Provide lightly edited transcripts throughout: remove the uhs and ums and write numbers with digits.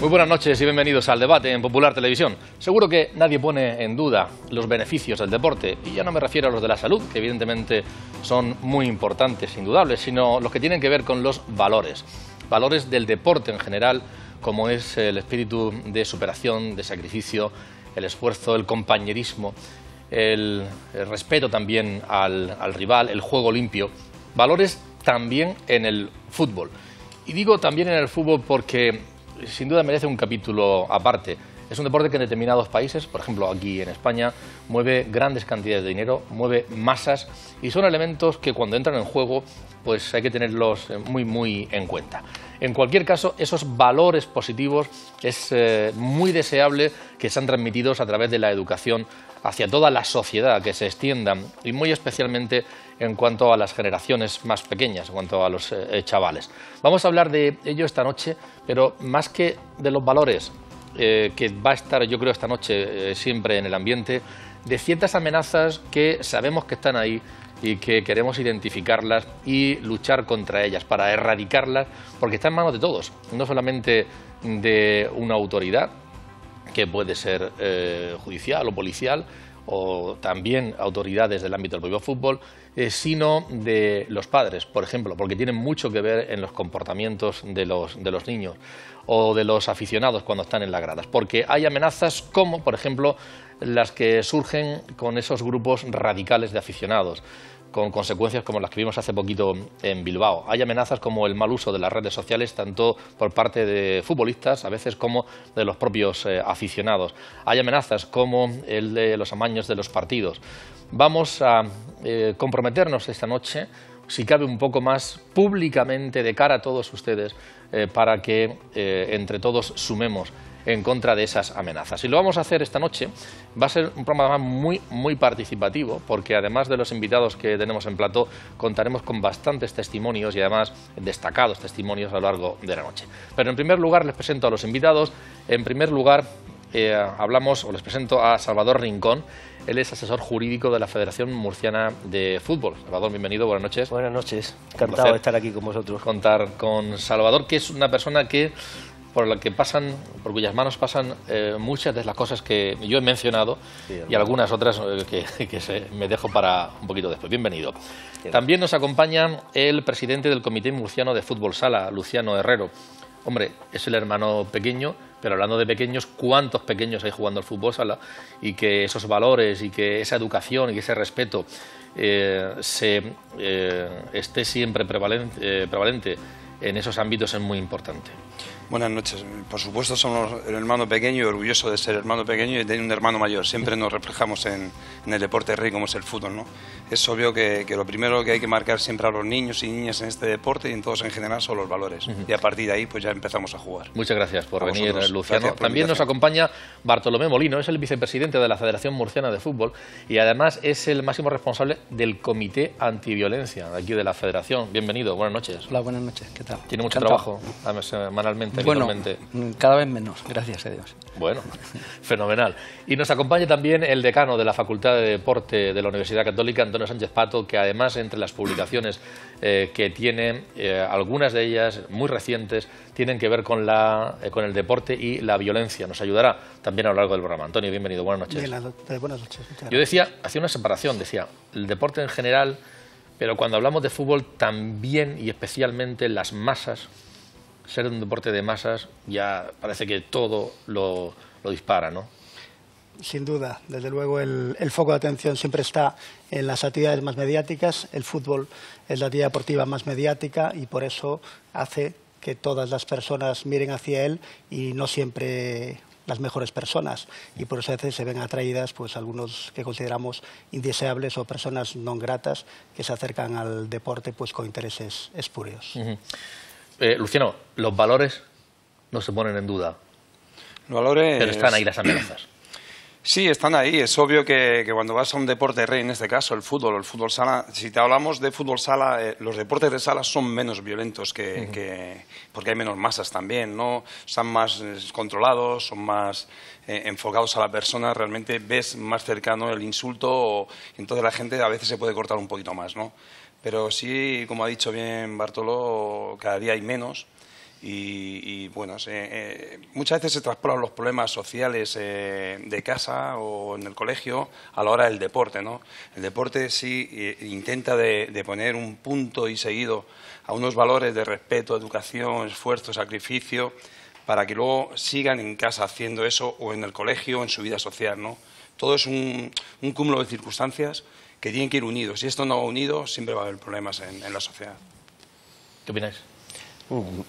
Muy buenas noches y bienvenidos al debate en Popular Televisión. Seguro que nadie pone en duda los beneficios del deporte, y ya no me refiero a los de la salud, que evidentemente son muy importantes, indudables, sino los que tienen que ver con los valores. Valores del deporte en general, como es el espíritu de superación, de sacrificio, el esfuerzo, el compañerismo, el respeto también al rival, el juego limpio. Valores también en el fútbol. Y digo también en el fútbol porque sin duda merece un capítulo aparte. Es un deporte que en determinados países, por ejemplo aquí en España, mueve grandes cantidades de dinero, mueve masas, y son elementos que cuando entran en juego pues hay que tenerlos muy en cuenta. En cualquier caso, esos valores positivos es muy deseable que sean transmitidos a través de la educación hacia toda la sociedad, que se extiendan, y muy especialmente en cuanto a las generaciones más pequeñas, en cuanto a los chavales. Vamos a hablar de ello esta noche, pero más que de los valores que va a estar, yo creo, esta noche siempre en el ambiente, de ciertas amenazas que sabemos que están ahí y que queremos identificarlas y luchar contra ellas, para erradicarlas, porque está en manos de todos, no solamente de una autoridad, que puede ser judicial o policial, o también autoridades del ámbito del propio fútbol, sino de los padres, por ejemplo, porque tienen mucho que ver en los comportamientos de los niños o de los aficionados cuando están en las gradas, porque hay amenazas como, por ejemplo, las que surgen con esos grupos radicales de aficionados, con consecuencias como las que vimos hace poquito en Bilbao. Hay amenazas como el mal uso de las redes sociales, tanto por parte de futbolistas, a veces como de los propios aficionados. Hay amenazas como el de los amaños de los partidos. Vamos a comprometernos esta noche, si cabe un poco más públicamente de cara a todos ustedes, para que entre todos sumemos en contra de esas amenazas. Y lo vamos a hacer esta noche. Va a ser un programa muy participativo, porque además de los invitados que tenemos en plató, contaremos con bastantes testimonios y además destacados testimonios a lo largo de la noche. Pero en primer lugar les presento a los invitados. En primer lugar les presento a Salvador Rincón. Él es asesor jurídico de la Federación Murciana de Fútbol. Salvador, bienvenido, buenas noches. Buenas noches, encantado de estar aquí con vosotros. Contar con Salvador, que es una persona que por cuyas manos pasan muchas de las cosas que yo he mencionado, sí, y algunas otras que me dejo para un poquito después. Bienvenido. También nos acompaña el presidente del Comité Murciano de Fútbol Sala, Luciano Herrero. Hombre, es el hermano pequeño, pero hablando de pequeños, ¿cuántos pequeños hay jugando al fútbol sala? Y que esos valores y que esa educación y que ese respeto esté siempre prevalente en esos ámbitos es muy importante. Buenas noches. Por supuesto somos el hermano pequeño y orgulloso de ser hermano pequeño y de tener un hermano mayor. Siempre nos reflejamos en el deporte rey como es el fútbol, ¿no? Es obvio que lo primero que hay que marcar siempre a los niños y niñas en este deporte y en todos en general son los valores. Y a partir de ahí pues ya empezamos a jugar. Muchas gracias por venir, Luciano. También nos acompaña Bartolomé Molino, es el vicepresidente de la Federación Murciana de Fútbol y además es el máximo responsable del Comité Antiviolencia de aquí de la Federación. Bienvenido, buenas noches. Hola, buenas noches, ¿qué tal? ¿Tiene mucho trabajo semanalmente? Bueno, cada vez menos, gracias a Dios. Bueno, fenomenal. Y nos acompaña también el decano de la Facultad de Deporte de la Universidad Católica, Antonio Sánchez Pato, que además entre las publicaciones que tiene, algunas de ellas muy recientes, tienen que ver con el deporte y la violencia. Nos ayudará también a lo largo del programa. Antonio, bienvenido, buenas noches. Bien, buenas noches. Yo hacía una separación, decía, el deporte en general, pero cuando hablamos de fútbol también y especialmente las masas. Ser un deporte de masas ya parece que todo lo dispara, ¿no? Sin duda, desde luego el foco de atención siempre está en las actividades más mediáticas. El fútbol es la actividad deportiva más mediática y por eso hace que todas las personas miren hacia él y no siempre las mejores personas. Y por eso a veces se ven atraídas pues algunos que consideramos indeseables o personas no gratas que se acercan al deporte pues con intereses espurios. Luciano, los valores no se ponen en duda, pero están ahí las amenazas. Sí, están ahí. Es obvio que cuando vas a un deporte rey, en este caso el fútbol sala, si te hablamos de fútbol sala, los deportes de sala son menos violentos porque hay menos masas también, ¿no? Están más controlados, son más enfocados a la persona, realmente ves más cercano el insulto, entonces la gente a veces se puede cortar un poquito más, ¿no? Pero sí, como ha dicho bien Bartoló, cada día hay menos. y bueno, muchas veces se traspolan los problemas sociales de casa o en el colegio a la hora del deporte, ¿no? El deporte sí intenta de poner un punto y seguido a unos valores de respeto, educación, esfuerzo, sacrificio, para que luego sigan en casa haciendo eso o en el colegio o en su vida social, ¿no? Todo es un cúmulo de circunstancias que tienen que ir unidos. Si esto no va unido, siempre va a haber problemas en la sociedad. ¿Qué opináis?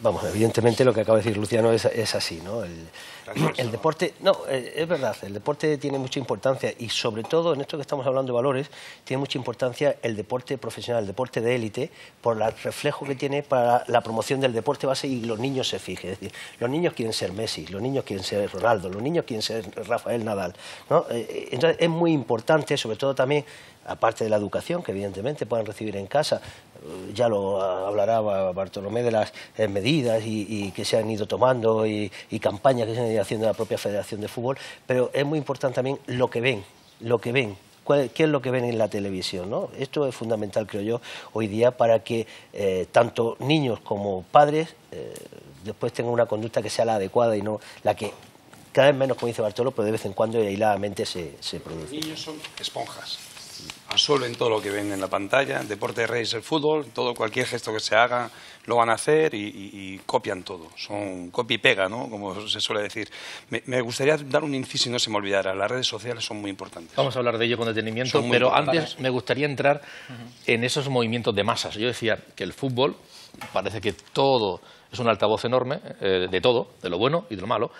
Vamos, evidentemente lo que acaba de decir Luciano es así, ¿no? El deporte, no, es verdad, el deporte tiene mucha importancia y sobre todo en esto que estamos hablando de valores, tiene mucha importancia el deporte profesional, el deporte de élite, por el reflejo que tiene para la promoción del deporte base y los niños se fijen. Es decir, los niños quieren ser Messi, los niños quieren ser Ronaldo, los niños quieren ser Rafael Nadal, ¿no? Entonces es muy importante, sobre todo también, aparte de la educación que evidentemente pueden recibir en casa, ya lo hablará Bartolomé de las medidas y que se han ido tomando y campañas que se han ido haciendo la propia Federación de Fútbol, pero es muy importante también lo que ven. ¿Qué es lo que ven en la televisión, ¿no? Esto es fundamental, creo yo, hoy día para que tanto niños como padres después tengan una conducta que sea la adecuada y no la que cada vez menos, como dice Bartolo, pero de vez en cuando y aisladamente se produce. Los niños son esponjas. Absorben todo lo que ven en la pantalla, el deporte de rey es el fútbol, cualquier gesto que se haga lo van a hacer y copian todo. Son copia y pega, ¿no? Como se suele decir. Me gustaría dar un inciso y no se me olvidara, las redes sociales son muy importantes. Vamos a hablar de ello con detenimiento, pero antes me gustaría entrar en esos movimientos de masas. Yo decía que el fútbol, parece que todo es un altavoz enorme, de todo, de lo bueno y de lo malo,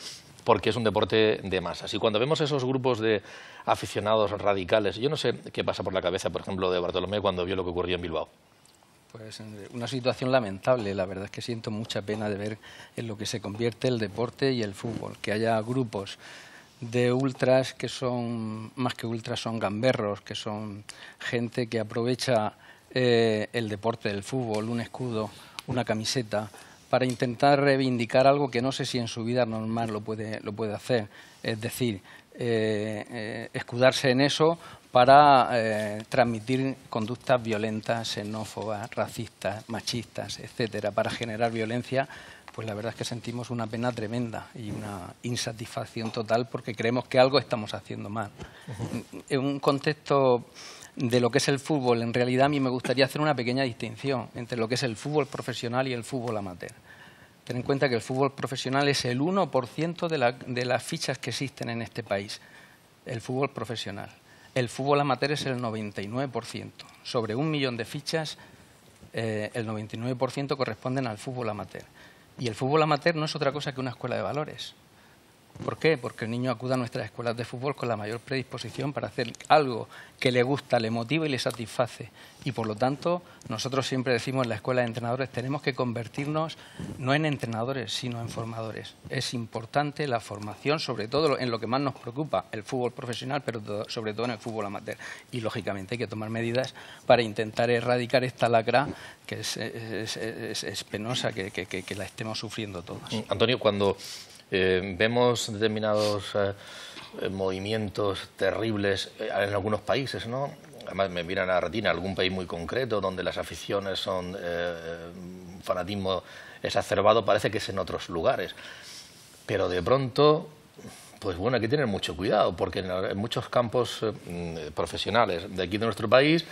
porque es un deporte de masas. Y cuando vemos esos grupos de aficionados radicales, yo no sé qué pasa por la cabeza, por ejemplo, de Bartolomé cuando vio lo que ocurrió en Bilbao. Pues una situación lamentable. La verdad es que siento mucha pena de ver en lo que se convierte el deporte y el fútbol. Que haya grupos de ultras que son, más que ultras, son gamberros, que son gente que aprovecha el deporte del fútbol, un escudo, una camiseta, para intentar reivindicar algo que no sé si en su vida normal lo puede hacer. Es decir, escudarse en eso para transmitir conductas violentas, xenófobas, racistas, machistas, etcétera, para generar violencia. Pues la verdad es que sentimos una pena tremenda y una insatisfacción total porque creemos que algo estamos haciendo mal. En un contexto de lo que es el fútbol, en realidad a mí me gustaría hacer una pequeña distinción entre lo que es el fútbol profesional y el fútbol amateur. Ten en cuenta que el fútbol profesional es el 1% de las fichas que existen en este país, el fútbol profesional. El fútbol amateur es el 99%. Sobre 1 millón de fichas, el 99% corresponden al fútbol amateur. Y el fútbol amateur no es otra cosa que una escuela de valores. ¿Por qué? Porque el niño acude a nuestras escuelas de fútbol con la mayor predisposición para hacer algo que le gusta, le motiva y le satisface. Y por lo tanto, nosotros siempre decimos en la escuela de entrenadores, tenemos que convertirnos no en entrenadores, sino en formadores. Es importante la formación, sobre todo en lo que más nos preocupa, el fútbol profesional, pero sobre todo en el fútbol amateur. Y lógicamente hay que tomar medidas para intentar erradicar esta lacra que es penosa, que la estemos sufriendo todos. Antonio, cuando vemos determinados movimientos terribles en algunos países, ¿no? Además me miran a la retina algún país muy concreto donde las aficiones son un fanatismo exacerbado, parece que es en otros lugares. Pero de pronto, pues bueno, hay que tener mucho cuidado porque en muchos campos profesionales de aquí de nuestro país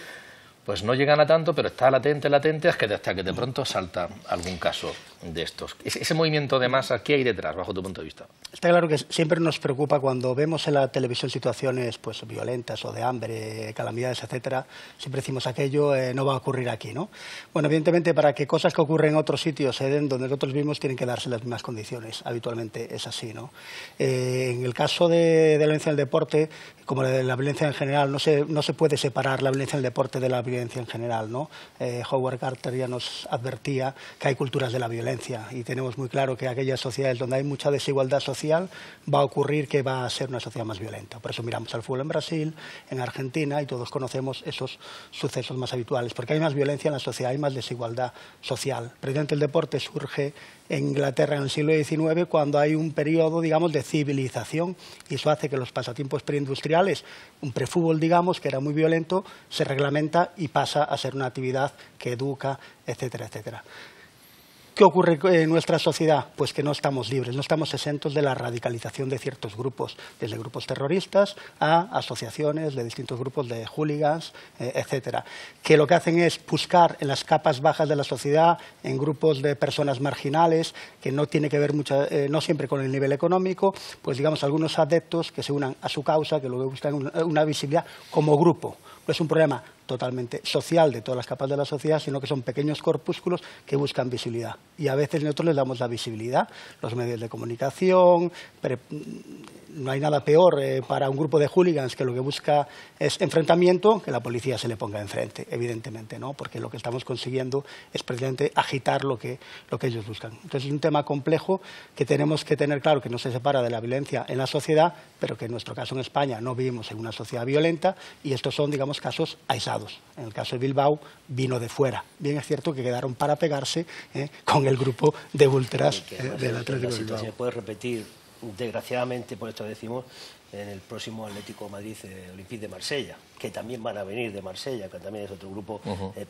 pues no llegan a tanto, pero está latente hasta que de pronto salta algún caso de estos. Ese movimiento de masa, ¿qué hay detrás, bajo tu punto de vista? Está claro que siempre nos preocupa cuando vemos en la televisión situaciones pues violentas o de hambre, calamidades, etcétera. Siempre decimos aquello no va a ocurrir aquí, ¿no? Bueno, evidentemente para que cosas que ocurren en otros sitios se den donde nosotros vivimos tienen que darse las mismas condiciones. Habitualmente es así, ¿no? En el caso de la violencia en el deporte, como de la violencia en general, no se puede separar la violencia en el deporte de la violencia en general, ¿no? Howard Carter ya nos advertía que hay culturas de la violencia y tenemos muy claro que aquellas sociedades donde hay mucha desigualdad social va a ocurrir que va a ser una sociedad más violenta. Por eso miramos al fútbol en Brasil, en Argentina y todos conocemos esos sucesos más habituales, porque hay más violencia en la sociedad, hay más desigualdad social. Precisamente el deporte surge en Inglaterra en el siglo XIX cuando hay un periodo, digamos, de civilización y eso hace que los pasatiempos preindustriales, un prefútbol, digamos, que era muy violento, se reglamenta y pasa a ser una actividad que educa, etcétera, etcétera. ¿Qué ocurre en nuestra sociedad? Pues que no estamos libres, no estamos exentos de la radicalización de ciertos grupos, desde grupos terroristas a asociaciones de distintos grupos de hooligans, etcétera, que lo que hacen es buscar en las capas bajas de la sociedad, en grupos de personas marginales, que no tiene que ver no siempre con el nivel económico, pues digamos algunos adeptos que se unan a su causa, que luego buscan una visibilidad como grupo. No es un problema totalmente social de todas las capas de la sociedad, sino que son pequeños corpúsculos que buscan visibilidad. Y a veces nosotros les damos la visibilidad, los medios de comunicación. No hay nada peor para un grupo de hooligans que lo que busca es enfrentamiento, que la policía se le ponga enfrente, evidentemente, ¿no? Porque lo que estamos consiguiendo es precisamente agitar lo que ellos buscan. Entonces es un tema complejo que tenemos que tener claro, que no se separa de la violencia en la sociedad, pero que en nuestro caso en España no vivimos en una sociedad violenta y estos son, digamos, casos aislados. En el caso de Bilbao vino de fuera. Bien es cierto que quedaron para pegarse con el grupo de ultras del Atlético de Bilbao. Se puede repetir, desgraciadamente, por esto decimos, en el próximo Atlético de Madrid, Olympique de Marsella, que también van a venir de Marsella, que también es otro grupo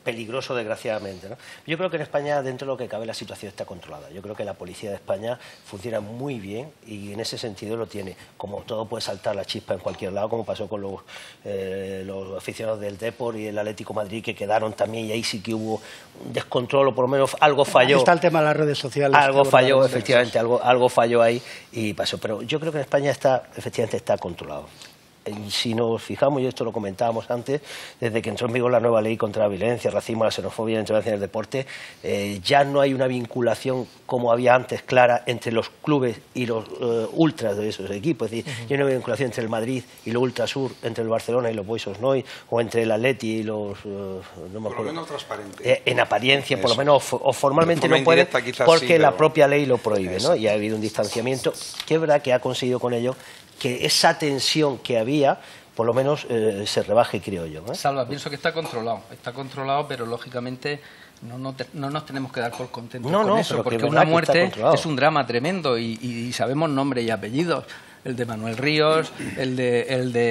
peligroso, desgraciadamente, ¿no? Yo creo que en España, dentro de lo que cabe, la situación está controlada. Yo creo que la policía de España funciona muy bien y en ese sentido lo tiene. Como todo puede saltar la chispa en cualquier lado, como pasó con los aficionados del Depor y el Atlético de Madrid, que quedaron también, y ahí sí que hubo un descontrol, o por lo menos algo falló. Está el tema de las redes sociales. Algo falló, efectivamente, algo falló ahí y pasó. Pero yo creo que en España efectivamente está controlado. Y si nos fijamos, y esto lo comentábamos antes, desde que entró en vigor la nueva ley contra la violencia, el racismo, la xenofobia y la intolerancia en el deporte, ya no hay una vinculación como había antes clara entre los clubes y los ultras de esos equipos. Es decir, ya no hay una vinculación entre el Madrid y los Ultrasur, entre el Barcelona y los Boys Osnoy, o entre el Atleti y los... no me acuerdo. Por lo menos transparente. En apariencia, por lo menos, o formalmente no puede, porque sí, la propia ley lo prohíbe, ¿no? Y ha habido un distanciamiento, que es verdad que ha conseguido con ello que esa tensión que había, por lo menos, se rebaje, creo yo, ¿eh? Salva, pienso que está controlado, pero lógicamente no nos tenemos que dar por contentos con eso, porque una muerte es un drama tremendo y sabemos nombres y apellidos. El de Manuel Ríos, el de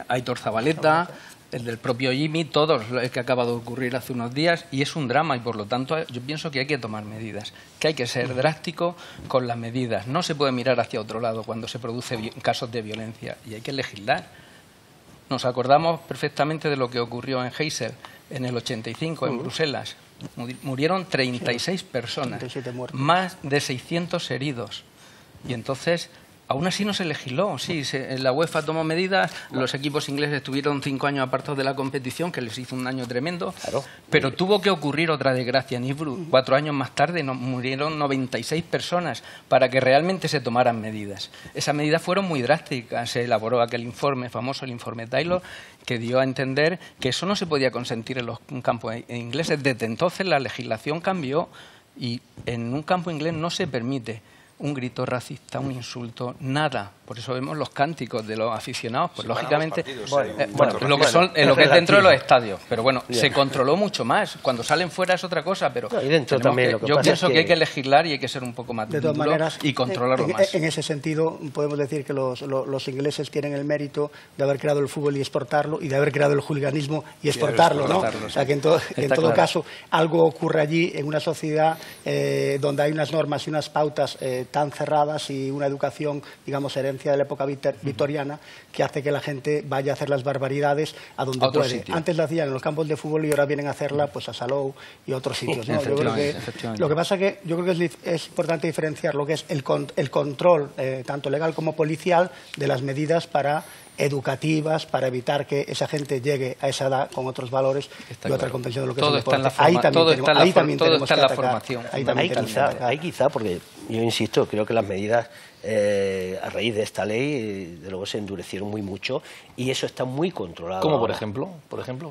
Aitor Zabaleta, el del propio Jimmy, todos, el que acaba de ocurrir hace unos días, y es un drama, y por lo tanto yo pienso que hay que tomar medidas, que hay que ser drástico con las medidas. No se puede mirar hacia otro lado cuando se producen casos de violencia, y hay que legislar. Nos acordamos perfectamente de lo que ocurrió en Heysel en el 85, en Bruselas. Murieron 36 personas, 37 muertos. Más de 600 heridos. Y entonces, aún así no se legisló. Sí, la UEFA tomó medidas, los equipos ingleses estuvieron 5 años apartados de la competición, que les hizo un daño tremendo, claro. Pero tuvo que ocurrir otra desgracia en Innsbruck. 4 años más tarde murieron 96 personas para que realmente se tomaran medidas. Esas medidas fueron muy drásticas. Se elaboró aquel informe, famoso el informe Taylor, que dio a entender que eso no se podía consentir en los campos ingleses. Desde entonces la legislación cambió y en un campo inglés no se permite un grito racista, un insulto, nada. Por eso vemos los cánticos de los aficionados, pues lógicamente, lo que es dentro de los estadios. Pero bueno, se controló mucho más. Cuando salen fuera es otra cosa, pero yo pienso que hay que legislar y hay que ser un poco más de todas maneras, y controlarlo más. En ese sentido, podemos decir que los ingleses tienen el mérito de haber creado el fútbol y exportarlo, y de haber creado el hooliganismo y exportarlo, ¿no? O sea, que en todo caso algo ocurre allí en una sociedad donde hay unas normas y unas pautas tan cerradas y una educación, digamos, herencia de la época victoriana, que hace que la gente vaya a hacer las barbaridades a donde puede. Sitio. Antes la hacían en los campos de fútbol y ahora vienen a hacerla pues a Salou y a otros sitios, ¿no? Yo creo que, lo que pasa que yo creo que es importante diferenciar lo que es el control, tanto legal como policial, de las medidas educativas para evitar que esa gente llegue a esa edad con otros valores y otra comprensión de lo que es el deporte. Todo está en la formación. Ahí quizá, porque yo insisto, creo que las medidas a raíz de esta ley, de luego se endurecieron muy mucho y eso está muy controlado. ¿Cómo, por ejemplo?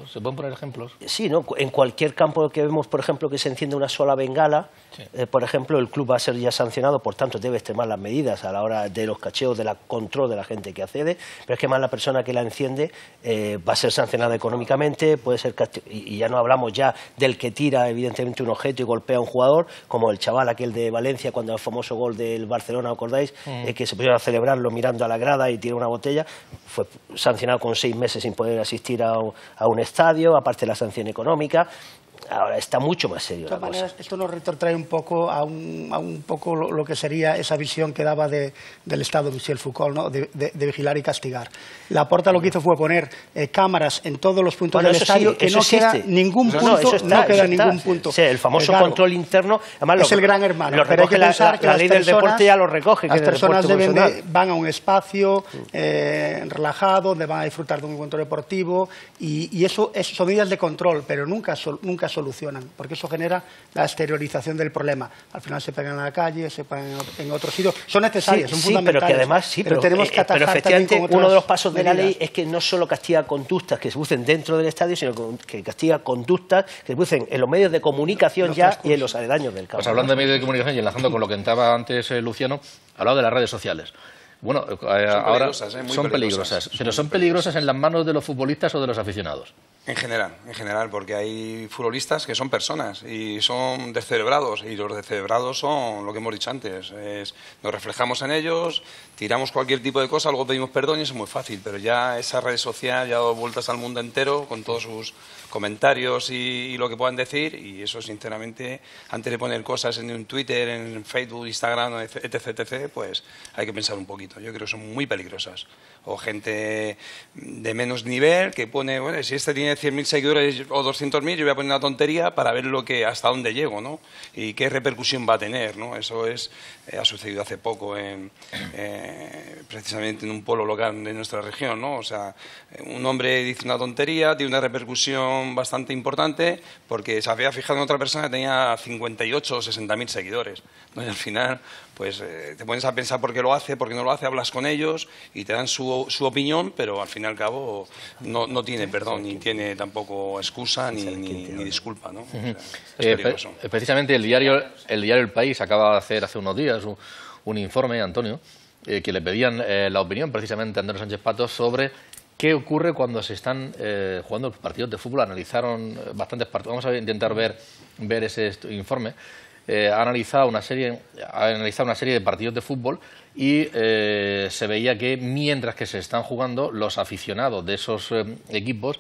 ¿Se pueden poner ejemplos? Sí, ¿no? En cualquier campo que vemos, por ejemplo, que se enciende una sola bengala, sí. Por ejemplo, el club va a ser ya sancionado, por tanto debe extremar las medidas a la hora de los cacheos, del control de la gente que accede, pero es que más la persona que la enciende va a ser sancionada económicamente, puede ser y ya no hablamos ya del que tira evidentemente un objeto y golpea a un jugador, como el chaval aquel de Valencia cuando el famoso gol del Barcelona, ¿acordáis? Que se pusieron a celebrarlo mirando a la grada y tiró una botella, fue sancionado con 6 meses sin poder asistir a un estadio, aparte de la sanción económica. ahora está mucho más serio la cosa. Esto nos retrotrae un poco a un poco lo que sería esa visión que daba del Estado Michel Foucault, ¿no? de vigilar y castigar. Laporta lo que hizo fue poner cámaras en todos los puntos del estadio, que no queda ningún punto. Sí, el famoso control interno. Además, es el gran hermano. Lo recoge la ley del deporte, ya lo recoge. Las personas van a un espacio relajado, donde van a disfrutar de un encuentro deportivo, y eso son medidas de control, pero nunca solucionan, porque eso genera la exteriorización del problema. Al final se pegan en la calle, se pegan en otros sitios. Son necesarias, son fundamentales. Pero que además, tenemos que atajar efectivamente también con uno de los pasos medidas. de la ley es que no solo castiga conductas que se producen dentro del estadio, sino que castiga conductas que se producen en los medios de comunicación y en los aledaños del campo. Pues hablando de medios de comunicación y enlazando con lo que entraba antes Luciano, hablaba de las redes sociales. Bueno, ahora son peligrosas, pero ¿son peligrosas en las manos de los futbolistas o de los aficionados? En general, porque hay futbolistas que son personas y son descerebrados, y los descerebrados son lo que hemos dicho antes, nos reflejamos en ellos, tiramos cualquier tipo de cosa, luego pedimos perdón y eso es muy fácil, pero ya esa red social ya ha dado vueltas al mundo entero con todos sus comentarios y lo que puedan decir, y eso sinceramente, antes de poner cosas en un Twitter, en Facebook, Instagram, etc., pues hay que pensar un poquito. Yo creo que son muy peligrosas. O gente de menos nivel que pone, bueno, si este tiene 100.000 seguidores o 200.000, yo voy a poner una tontería para ver hasta dónde llego, ¿no? Y qué repercusión va a tener, ¿no? Eso ha sucedido hace poco precisamente en un pueblo local de nuestra región, ¿no? O sea, un hombre dice una tontería, tiene una repercusión bastante importante porque se había fijado en otra persona que tenía 58 o 60.000 seguidores, ¿no? Y al final, pues te pones a pensar por qué lo hace, por qué no lo hace, hablas con ellos y te dan su opinión, pero al fin y al cabo no tiene perdón, ni tiene tampoco excusa ni disculpa, ¿no? O sea, es peligroso. Precisamente el diario El País acaba de hacer hace unos días un informe, Antonio, que le pedían la opinión precisamente a Antonio Sánchez Patos sobre qué ocurre cuando se están jugando partidos de fútbol. Analizaron bastantes partidos. Vamos a intentar ver ese informe. Ha analizado una serie de partidos de fútbol y se veía que mientras que se están jugando, los aficionados de esos equipos,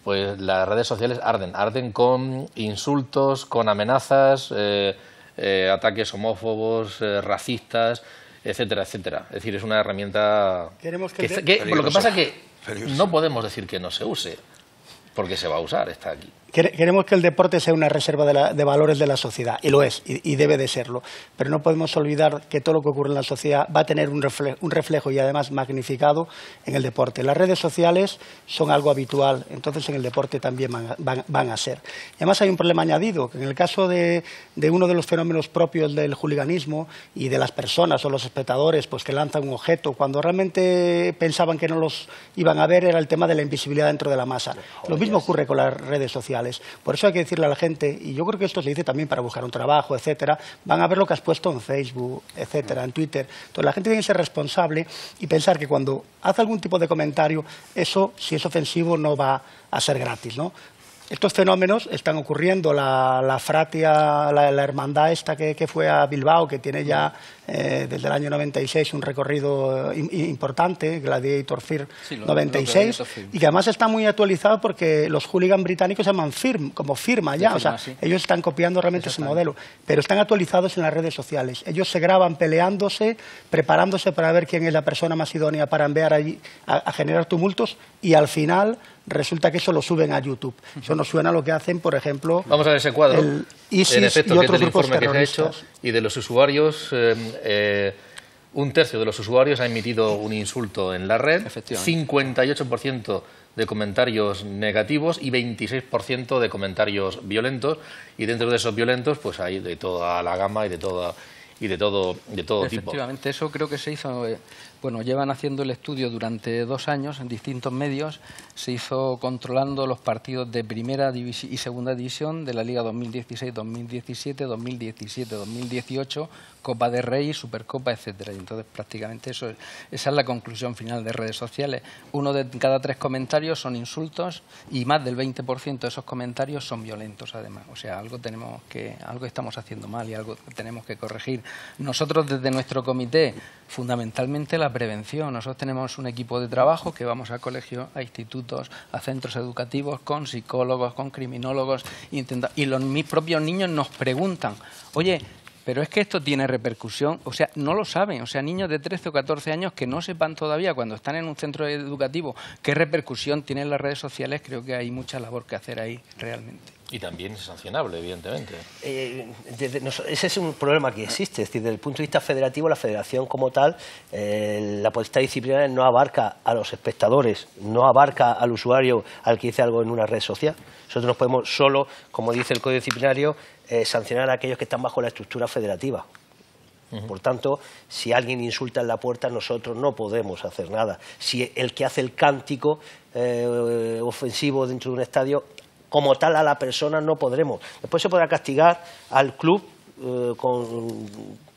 pues las redes sociales arden con insultos, con amenazas, ataques homófobos, racistas, etcétera, etcétera. Es decir, es una herramienta lo que pasa es que no podemos decir que no se use, porque se va a usar, está aquí. Queremos que el deporte sea una reserva de valores de la sociedad, y lo es, y debe de serlo. Pero no podemos olvidar que todo lo que ocurre en la sociedad va a tener un reflejo y además magnificado en el deporte. Las redes sociales son algo habitual, entonces en el deporte también van a ser. Y además hay un problema añadido, que en el caso de uno de los fenómenos propios del juliganismo y de las personas o los espectadores pues que lanzan un objeto, cuando realmente pensaban que no los iban a ver, era el tema de la invisibilidad dentro de la masa. Lo mismo ocurre con las redes sociales. Por eso hay que decirle a la gente, y yo creo que esto se dice también para buscar un trabajo, etcétera, van a ver lo que has puesto en Facebook, etcétera, en Twitter. Entonces la gente tiene que ser responsable y pensar que cuando hace algún tipo de comentario, eso, si es ofensivo, no va a ser gratis, ¿no? Estos fenómenos están ocurriendo. La Fratia, la hermandad esta que fue a Bilbao, que tiene ya desde el año 96 un recorrido importante, Gladiator Fear 96, y que además está muy actualizado porque los hooligans británicos se llaman como firma ya, o sea, ellos están copiando realmente ese modelo, pero están actualizados en las redes sociales. Ellos se graban peleándose, preparándose para ver quién es la persona más idónea para enviar allí a generar tumultos, y al final resulta que eso lo suben a YouTube. Eso nos suena a lo que hacen, por ejemplo, vamos a ver ese cuadro, el ISIS en efecto, y que es otros del grupos informe que se ha hecho, terroristas. y de los usuarios, un tercio de los usuarios ha emitido un insulto en la red, 58% de comentarios negativos y 26% de comentarios violentos, y dentro de esos violentos pues hay de toda la gama y de todo tipo. Efectivamente, eso creo que se hizo, bueno, llevan haciendo el estudio durante 2 años en distintos medios, se hizo controlando los partidos de primera división y segunda división de la Liga 2016, 2017, 2017, 2018, Copa de Rey, Supercopa, etcétera. Y entonces prácticamente esa es la conclusión final de redes sociales. 1 de cada 3 comentarios son insultos y más del 20% de esos comentarios son violentos además. O sea, algo estamos haciendo mal y algo tenemos que corregir. Nosotros desde nuestro comité, fundamentalmente las prevención. Nosotros tenemos un equipo de trabajo que vamos a colegios, a institutos, a centros educativos, con psicólogos, con criminólogos, y mis propios niños nos preguntan, oye, pero es que esto tiene repercusión, o sea, no lo saben, o sea, niños de 13 o 14 años que no sepan todavía cuando están en un centro educativo qué repercusión tienen las redes sociales, creo que hay mucha labor que hacer ahí realmente. Y también es sancionable, evidentemente. Ese es un problema que existe, es decir, desde el punto de vista federativo, la federación como tal, la potestad disciplinaria no abarca a los espectadores, no abarca al usuario al que dice algo en una red social. Nosotros nos podemos solo, como dice el Código Disciplinario, sancionar a aquellos que están bajo la estructura federativa. Por tanto, si alguien insulta en la puerta, nosotros no podemos hacer nada. Si el que hace el cántico ofensivo dentro de un estadio, como tal a la persona no podremos. Después se podrá castigar al club con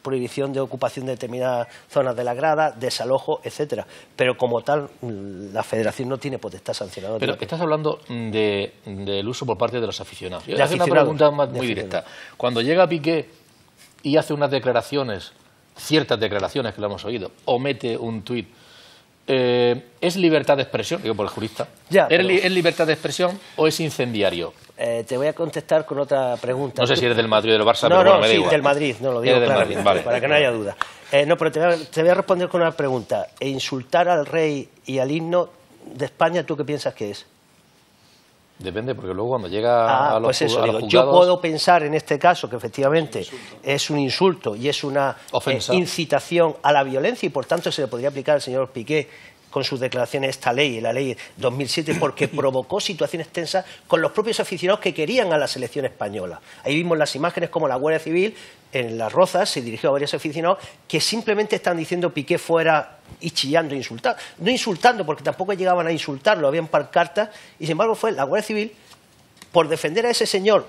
prohibición de ocupación de determinadas zonas de la grada, desalojo, etcétera. Pero como tal, la federación no tiene potestad sancionadora. Pero estás hablando del uso por parte de los aficionados. Yo voy a hacer una pregunta muy directa. Cuando llega Piqué y hace unas declaraciones, ciertas declaraciones que lo hemos oído, o mete un tuit, ¿es libertad de expresión? Digo por el jurista. ¿Es libertad de expresión o es incendiario? Te voy a contestar con otra pregunta. No sé si eres del Madrid o del Barça, no, pero bueno, me da sí, igual. del Madrid, no lo digo claramente, Madrid, vale. para que no haya duda. No, pero te voy a responder con una pregunta. ¿Insultar al rey y al himno de España, tú qué piensas que es? Depende, porque luego cuando llega a los juzgados... Yo puedo pensar en este caso que efectivamente es un insulto y es una incitación a la violencia y por tanto se le podría aplicar al señor Piqué con sus declaraciones esta ley, la ley 2007, porque provocó situaciones tensas con los propios aficionados que querían a la selección española. Ahí vimos las imágenes como la Guardia Civil en Las Rozas se dirigió a varios aficionados que simplemente están diciendo Piqué fuera y chillando e insultando. No insultando, porque tampoco llegaban a insultarlo, habían pancartas, y sin embargo fue la Guardia Civil, por defender a ese señor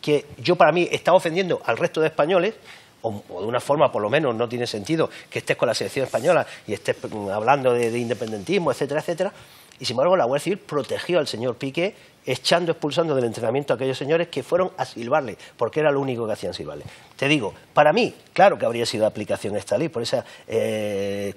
que yo para mí estaba ofendiendo al resto de españoles, o de una forma por lo menos no tiene sentido que estés con la selección española y estés hablando de independentismo, etcétera, etcétera, y sin embargo la Guardia Civil protegió al señor Piqué expulsando del entrenamiento a aquellos señores que fueron a silbarle, porque era lo único que hacían, silbarle. Te digo, para mí, claro que habría sido de aplicación esta ley, por esos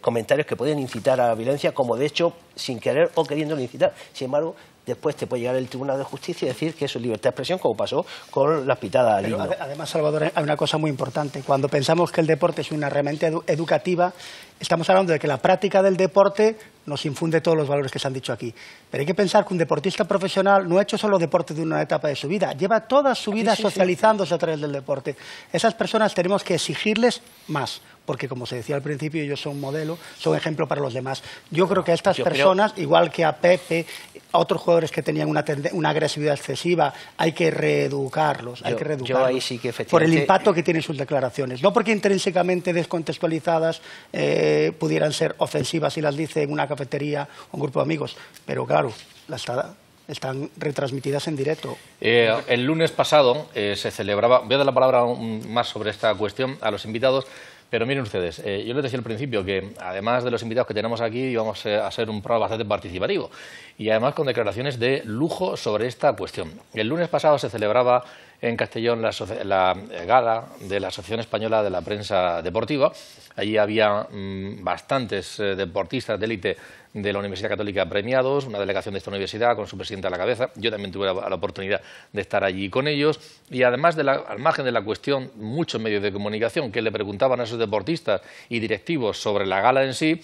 comentarios que pueden incitar a la violencia, como de hecho, sin querer o queriéndolo incitar. Sin embargo, después te puede llegar el Tribunal de Justicia y decir que eso es libertad de expresión, como pasó con las pitadas al himno. Además, Salvador, hay una cosa muy importante. Cuando pensamos que el deporte es una herramienta educativa, estamos hablando de que la práctica del deporte nos infunde todos los valores que se han dicho aquí. Pero hay que pensar que un deportista profesional no ha hecho solo deporte de una etapa de su vida, lleva toda su vida socializándose a través del deporte. Esas personas tenemos que exigirles más, porque como se decía al principio, ellos son modelo, son ejemplo para los demás. Yo creo que a estas personas, igual que a Pepe, a otros jugadores que tenían una agresividad excesiva, hay que reeducarlos, yo ahí sí que efectivamente... por el impacto que tienen sus declaraciones. No porque intrínsecamente descontextualizadas pudieran ser ofensivas si las dice en una cafetería o un grupo de amigos, pero claro, están retransmitidas en directo. El lunes pasado se celebraba, voy a dar la palabra más sobre esta cuestión a los invitados, pero miren ustedes, yo les decía al principio que además de los invitados que tenemos aquí íbamos a ser un programa bastante participativo y además con declaraciones de lujo sobre esta cuestión. El lunes pasado se celebraba en Castellón la gala de la Asociación Española de la Prensa Deportiva. Allí había bastantes deportistas de élite de la Universidad Católica premiados, una delegación de esta universidad con su presidente a la cabeza. Yo también tuve la oportunidad de estar allí con ellos y además, al margen de la cuestión, muchos medios de comunicación que le preguntaban a esos deportistas y directivos sobre la gala en sí,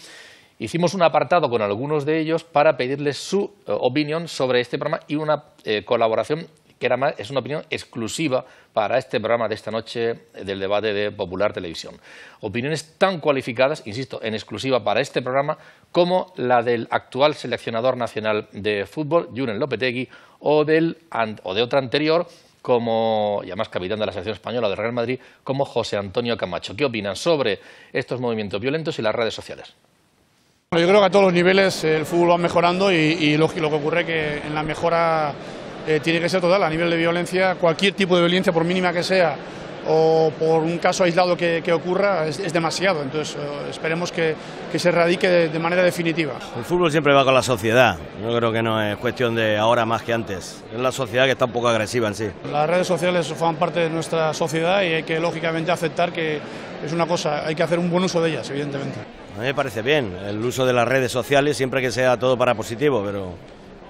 hicimos un apartado con algunos de ellos para pedirles su opinión sobre este programa y una colaboración que es una opinión exclusiva para este programa de esta noche del debate de Popular Televisión. Opiniones tan cualificadas, insisto, en exclusiva para este programa, como la del actual seleccionador nacional de fútbol, Julen Lopetegui, o de otra anterior, como, y además capitán de la selección española del Real Madrid, como José Antonio Camacho. ¿Qué opinan sobre estos movimientos violentos y las redes sociales? Yo creo que a todos los niveles el fútbol va mejorando y lo que ocurre es que en la mejora tiene que ser total, a nivel de violencia, cualquier tipo de violencia, por mínima que sea, o por un caso aislado que ocurra, es demasiado. Entonces esperemos que se erradique de manera definitiva. El fútbol siempre va con la sociedad, yo creo que no es cuestión de ahora más que antes, es la sociedad que está un poco agresiva en sí. Las redes sociales forman parte de nuestra sociedad y hay que lógicamente aceptar que es una cosa, hay que hacer un buen uso de ellas, evidentemente. mí me parece bien el uso de las redes sociales siempre que sea todo para positivo, pero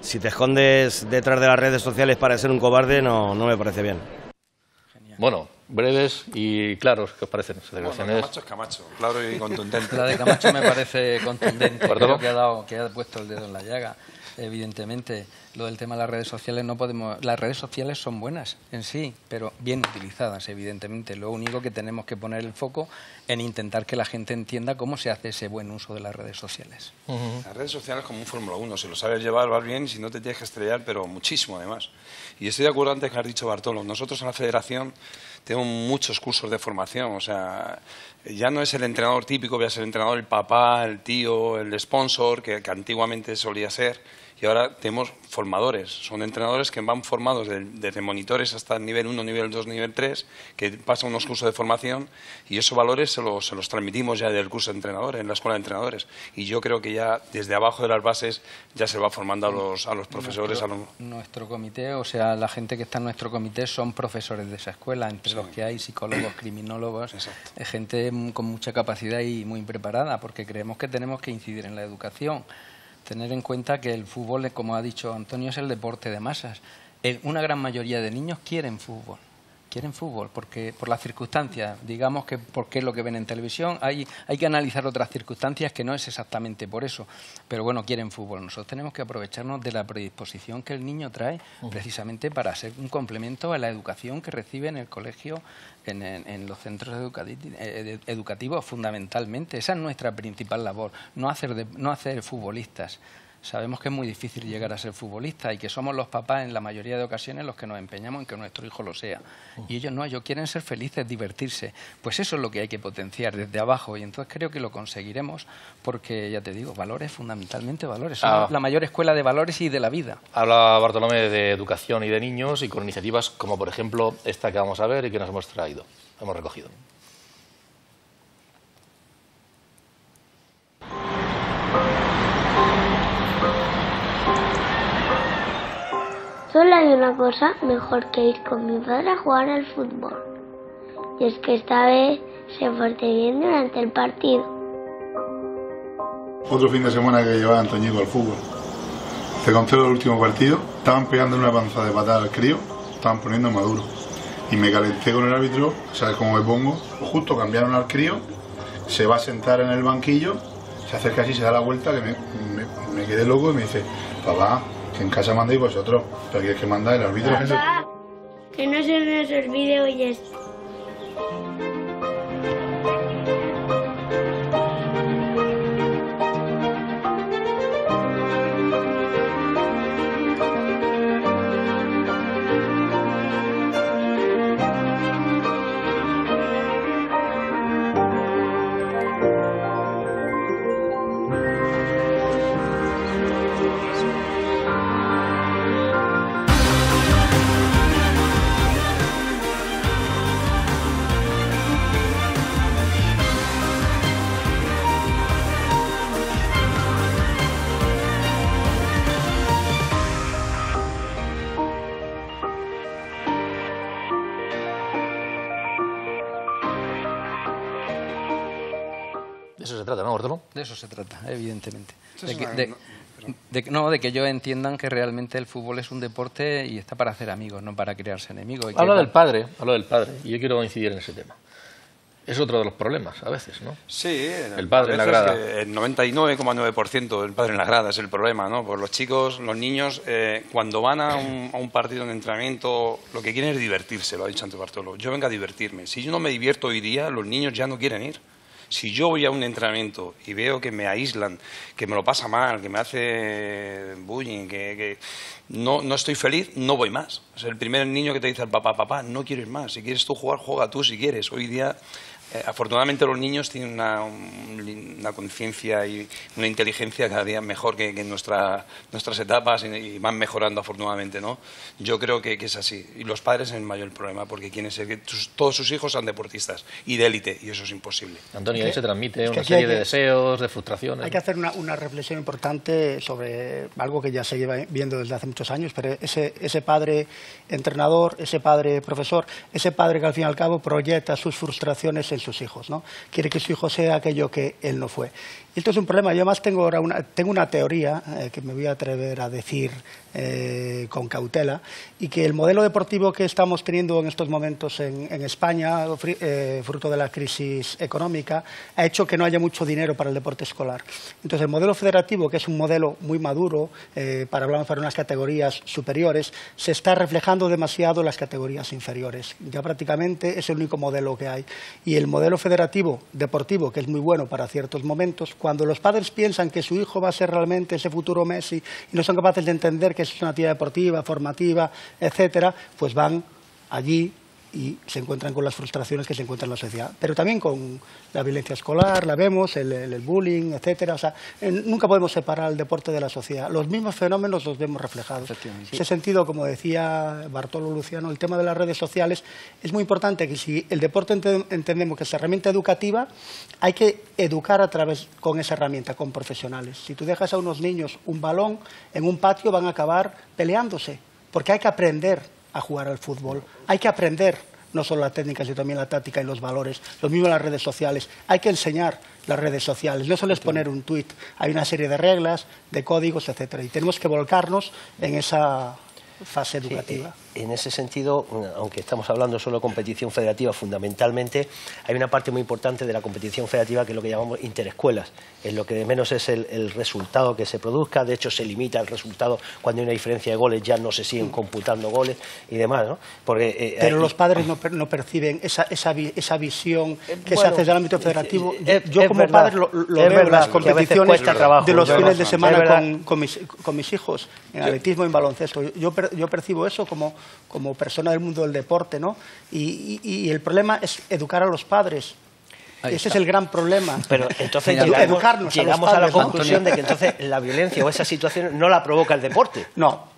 si te escondes detrás de las redes sociales para ser un cobarde, no me parece bien. Bueno, breves y claros, ¿qué os parecen? Camacho es Camacho, claro y contundente. La de Camacho me parece contundente, ¿Perdón? creo que ha puesto el dedo en la llaga. Evidentemente, lo del tema de las redes sociales no podemos. Las redes sociales son buenas en sí, pero bien utilizadas, evidentemente. Lo único que tenemos que poner el foco en intentar que la gente entienda cómo se hace ese buen uso de las redes sociales. Las redes sociales como un Fórmula 1, si lo sabes llevar vas bien, si no te tienes que estrellar, pero muchísimo además. Y estoy de acuerdo antes que has dicho Bartolo, nosotros en la federación tenemos muchos cursos de formación, o sea, ya no es el entrenador típico, voy a ser el entrenador, el papá, el tío, el sponsor, que antiguamente solía ser. Y ahora tenemos formadores, son entrenadores que van formados desde monitores hasta nivel 1, nivel 2, nivel 3, que pasan unos cursos de formación y esos valores se los transmitimos ya del curso de entrenadores, en la escuela de entrenadores. Y yo creo que ya desde abajo de las bases ya se va formando a los profesores. Nuestro comité, o sea, la gente que está en nuestro comité son profesores de esa escuela, entre los que hay psicólogos, criminólogos, gente con mucha capacidad y muy preparada, porque creemos que tenemos que incidir en la educación. Tener en cuenta que el fútbol, como ha dicho Antonio, es el deporte de masas. Una gran mayoría de niños quieren fútbol porque por las circunstancias, digamos que porque es lo que ven en televisión, hay que analizar otras circunstancias que no es exactamente por eso, pero bueno, quieren fútbol. Nosotros tenemos que aprovecharnos de la predisposición que el niño trae precisamente para ser un complemento a la educación que recibe en el colegio, en los centros educativos fundamentalmente. Esa es nuestra principal labor, no hacer futbolistas. Sabemos que es muy difícil llegar a ser futbolista y que somos los papás en la mayoría de ocasiones los que nos empeñamos en que nuestro hijo lo sea. Y ellos no, ellos quieren ser felices, divertirse. Pues eso es lo que hay que potenciar desde abajo y entonces creo que lo conseguiremos porque, ya te digo, valores, fundamentalmente valores. Somos la mayor escuela de valores y de la vida. Habla Bartolomé de educación y de niños y con iniciativas como, por ejemplo, esta que vamos a ver y que nos hemos traído, hemos recogido. Solo hay una cosa mejor que ir con mi padre a jugar al fútbol. Y es que esta vez se porte bien durante el partido. Otro fin de semana que llevaba Antoñico al fútbol. Se conté el último partido, estaban pegando una panza de patada al crío, estaban poniendo maduro. Y me calenté con el árbitro, ¿sabes cómo me pongo? Pues justo cambiaron al crío, se va a sentar en el banquillo, se acerca así, se da la vuelta, que me quedé loco y me dice, papá, que en casa mandáis vosotros, pero que es que manda el árbitro. Papá, que no se nos olvide hoy esto. De eso se trata, ¿no, Bartolo? De eso se trata, evidentemente. De que ellos entiendan que realmente el fútbol es un deporte y está para hacer amigos, no para crearse enemigos. Habla del padre, y yo quiero incidir en ese tema. Es otro de los problemas, a veces, ¿no? Sí, el padre en la grada. El 99,9% del padre en la grada es el problema, ¿no? Pues los chicos, los niños, cuando van a un partido de entrenamiento, lo que quieren es divertirse, lo ha dicho antes Bartolo. Yo vengo a divertirme. Si yo no me divierto hoy día, los niños ya no quieren ir. Si yo voy a un entrenamiento y veo que me aíslan, que me lo pasa mal, que me hace bullying, que no estoy feliz, no voy más. Es el primer niño que te dice al papá, papá, no quiero ir más. Si quieres tú jugar, juega tú si quieres. Hoy día, afortunadamente, los niños tienen una conciencia y una inteligencia cada día mejor que en nuestras etapas y van mejorando afortunadamente, ¿no? Yo creo que es así. Y los padres es el mayor problema porque quieren ser que todos sus hijos sean deportistas y de élite y eso es imposible. Antonio, ahí se transmite una serie de deseos, de frustraciones. Hay que hacer una reflexión importante sobre algo que ya se lleva viendo desde hace muchos años, pero ese padre entrenador, ese padre profesor, ese padre que al fin y al cabo proyecta sus frustraciones en sus hijos, ¿no? Quiere que su hijo sea aquello que él no fue. Y esto es un problema. Yo además tengo una teoría que me voy a atrever a decir con cautela, y que el modelo deportivo que estamos teniendo en estos momentos en España, fruto de la crisis económica, ha hecho que no haya mucho dinero para el deporte escolar. Entonces, el modelo federativo, que es un modelo muy maduro, hablamos para unas categorías superiores, se está reflejando demasiado en las categorías inferiores. Ya prácticamente es el único modelo que hay. Y el modelo federativo deportivo, que es muy bueno para ciertos momentos, cuando los padres piensan que su hijo va a ser realmente ese futuro Messi y no son capaces de entender que es una actividad deportiva, formativa, etcétera, pues van allí y se encuentran con las frustraciones que se encuentran en la sociedad. Pero también con la violencia escolar, la vemos, el bullying, etcétera. O sea, nunca podemos separar el deporte de la sociedad. Los mismos fenómenos los vemos reflejados. En ese sentido, como decía Bartolo Luciano, el tema de las redes sociales es muy importante, que si el deporte entendemos que es herramienta educativa, hay que educar con esa herramienta, con profesionales. Si tú dejas a unos niños un balón en un patio, van a acabar peleándose, porque hay que aprender a jugar al fútbol. Hay que aprender no solo la técnica, sino también la táctica y los valores. Lo mismo en las redes sociales. Hay que enseñar las redes sociales. No solo es poner un tuit. Hay una serie de reglas, de códigos, etcétera. Y tenemos que volcarnos en esa fase educativa. En ese sentido, aunque estamos hablando solo de competición federativa, fundamentalmente hay una parte muy importante de la competición federativa que es lo que llamamos interescuelas. En lo que de menos es el resultado que se produzca. De hecho, se limita el resultado cuando hay una diferencia de goles, ya no se siguen computando goles y demás, ¿no? Porque, pero los padres no perciben esa visión que se hace desde el ámbito federativo. Yo como padre lo veo en las competiciones de los fines de semana con mis hijos, en atletismo y en baloncesto. Yo percibo eso como persona del mundo del deporte, ¿no? Y el problema es educar a los padres. Ese es el gran problema. Pero entonces llegamos a la conclusión de que entonces la violencia o esa situación no la provoca el deporte. No.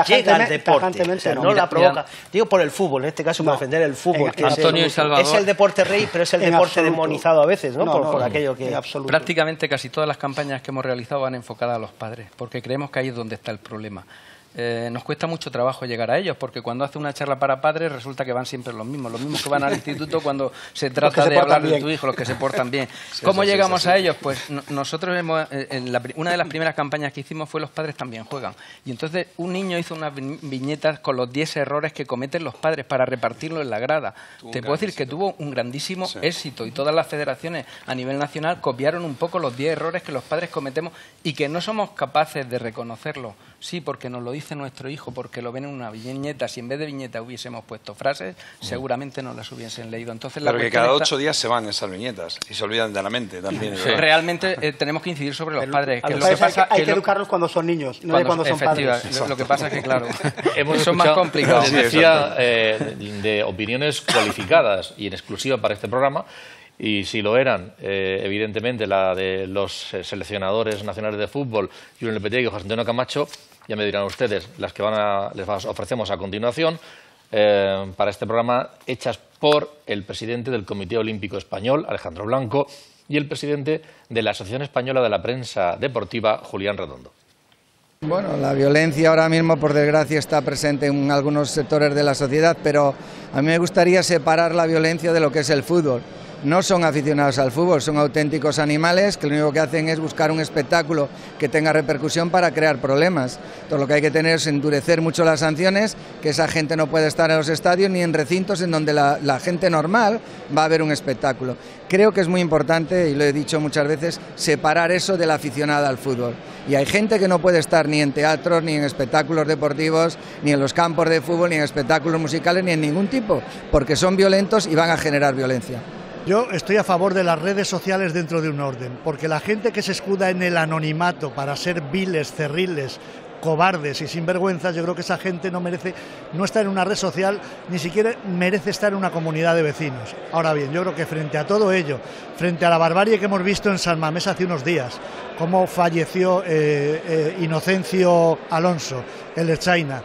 Llega al deporte. O sea, no la provoca. Digo por el fútbol, en este caso por defender el fútbol. Que es el deporte rey, pero es el deporte demonizado a veces, ¿no? Por aquello que... Prácticamente casi todas las campañas que hemos realizado van enfocadas a los padres, porque creemos que ahí es donde está el problema. Nos cuesta mucho trabajo llegar a ellos, porque cuando hace una charla para padres resulta que van siempre los mismos que van al instituto cuando se trata de hablar de tu hijo, los que se portan bien. ¿Cómo llegamos a ellos? Pues nosotros una de las primeras campañas que hicimos fue Los padres también juegan. Y entonces un niño hizo unas viñetas con los 10 errores que cometen los padres para repartirlo en la grada. Te puedo decir que tuvo un grandísimo éxito, y todas las federaciones a nivel nacional copiaron un poco los 10 errores que los padres cometemos y que no somos capaces de reconocerlo. Sí, porque nos lo dice nuestro hijo, porque lo ven en una viñeta. Si en vez de viñeta hubiésemos puesto frases, seguramente no las hubiesen leído. Entonces, pero que cada 8 días se van esas viñetas y se olvidan de la mente también. Sí. Realmente tenemos que incidir sobre los padres. Hay que educarlos cuando son niños, no cuando son padres. Lo que pasa es que, claro, son más complicados. Decía de opiniones cualificadas y en exclusiva para este programa. Y si lo eran, evidentemente, la de los seleccionadores nacionales de fútbol, Julen Lopetegui y José Antonio Camacho, ya me dirán ustedes, las que les ofrecemos a continuación, para este programa, hechas por el presidente del Comité Olímpico Español, Alejandro Blanco, y el presidente de la Asociación Española de la Prensa Deportiva, Julián Redondo. Bueno, la violencia ahora mismo, por desgracia, está presente en algunos sectores de la sociedad, pero a mí me gustaría separar la violencia de lo que es el fútbol. No son aficionados al fútbol, son auténticos animales que lo único que hacen es buscar un espectáculo que tenga repercusión para crear problemas. Entonces lo que hay que tener es endurecer mucho las sanciones, que esa gente no puede estar en los estadios ni en recintos en donde la gente normal va a ver un espectáculo. Creo que es muy importante, y lo he dicho muchas veces, separar eso de la aficionada al fútbol. Y hay gente que no puede estar ni en teatros, ni en espectáculos deportivos, ni en los campos de fútbol, ni en espectáculos musicales, ni en ningún tipo, porque son violentos y van a generar violencia. Yo estoy a favor de las redes sociales dentro de un orden, porque la gente que se escuda en el anonimato para ser viles, cerriles, cobardes y sinvergüenzas, yo creo que esa gente no está en una red social, ni siquiera merece estar en una comunidad de vecinos. Ahora bien, yo creo que frente a todo ello, frente a la barbarie que hemos visto en San Mamés hace unos días, cómo falleció Inocencio Alonso, el Erchaina,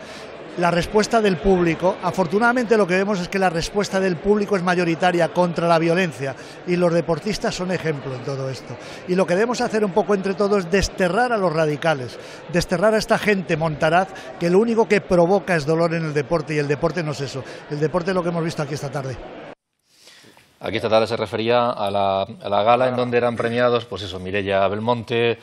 la respuesta del público, afortunadamente lo que vemos es que la respuesta del público es mayoritaria contra la violencia, y los deportistas son ejemplo en todo esto. Y lo que debemos hacer un poco entre todos es desterrar a los radicales, desterrar a esta gente montaraz que lo único que provoca es dolor en el deporte, y el deporte no es eso. El deporte es lo que hemos visto aquí esta tarde. Aquí esta tarde se refería a la gala en donde eran premiados, pues eso, Mireia Belmonte,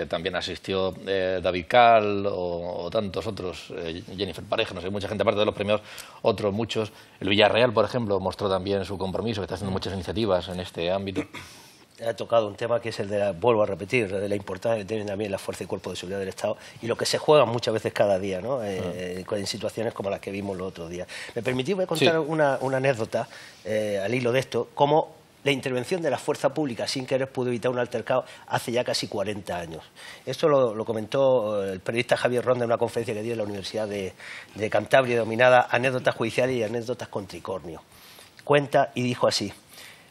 también asistió David Cal o tantos otros, Jennifer Pareja, no sé, mucha gente aparte de los premiados, otros muchos. El Villarreal, por ejemplo, mostró también su compromiso, que está haciendo muchas iniciativas en este ámbito. Ha tocado un tema que es el de, vuelvo a repetir, de la importancia que tienen también la Fuerza y Cuerpo de Seguridad del Estado y lo que se juega muchas veces cada día, ¿no? En situaciones como las que vimos los otros días. Me permití, voy a contar una anécdota al hilo de esto, cómo la intervención de la fuerza pública sin querer pudo evitar un altercado hace ya casi 40 años. Esto lo comentó el periodista Javier Ronda en una conferencia que dio en la Universidad de Cantabria, denominada Anécdotas judiciales y anécdotas con tricornio. Cuenta y dijo así: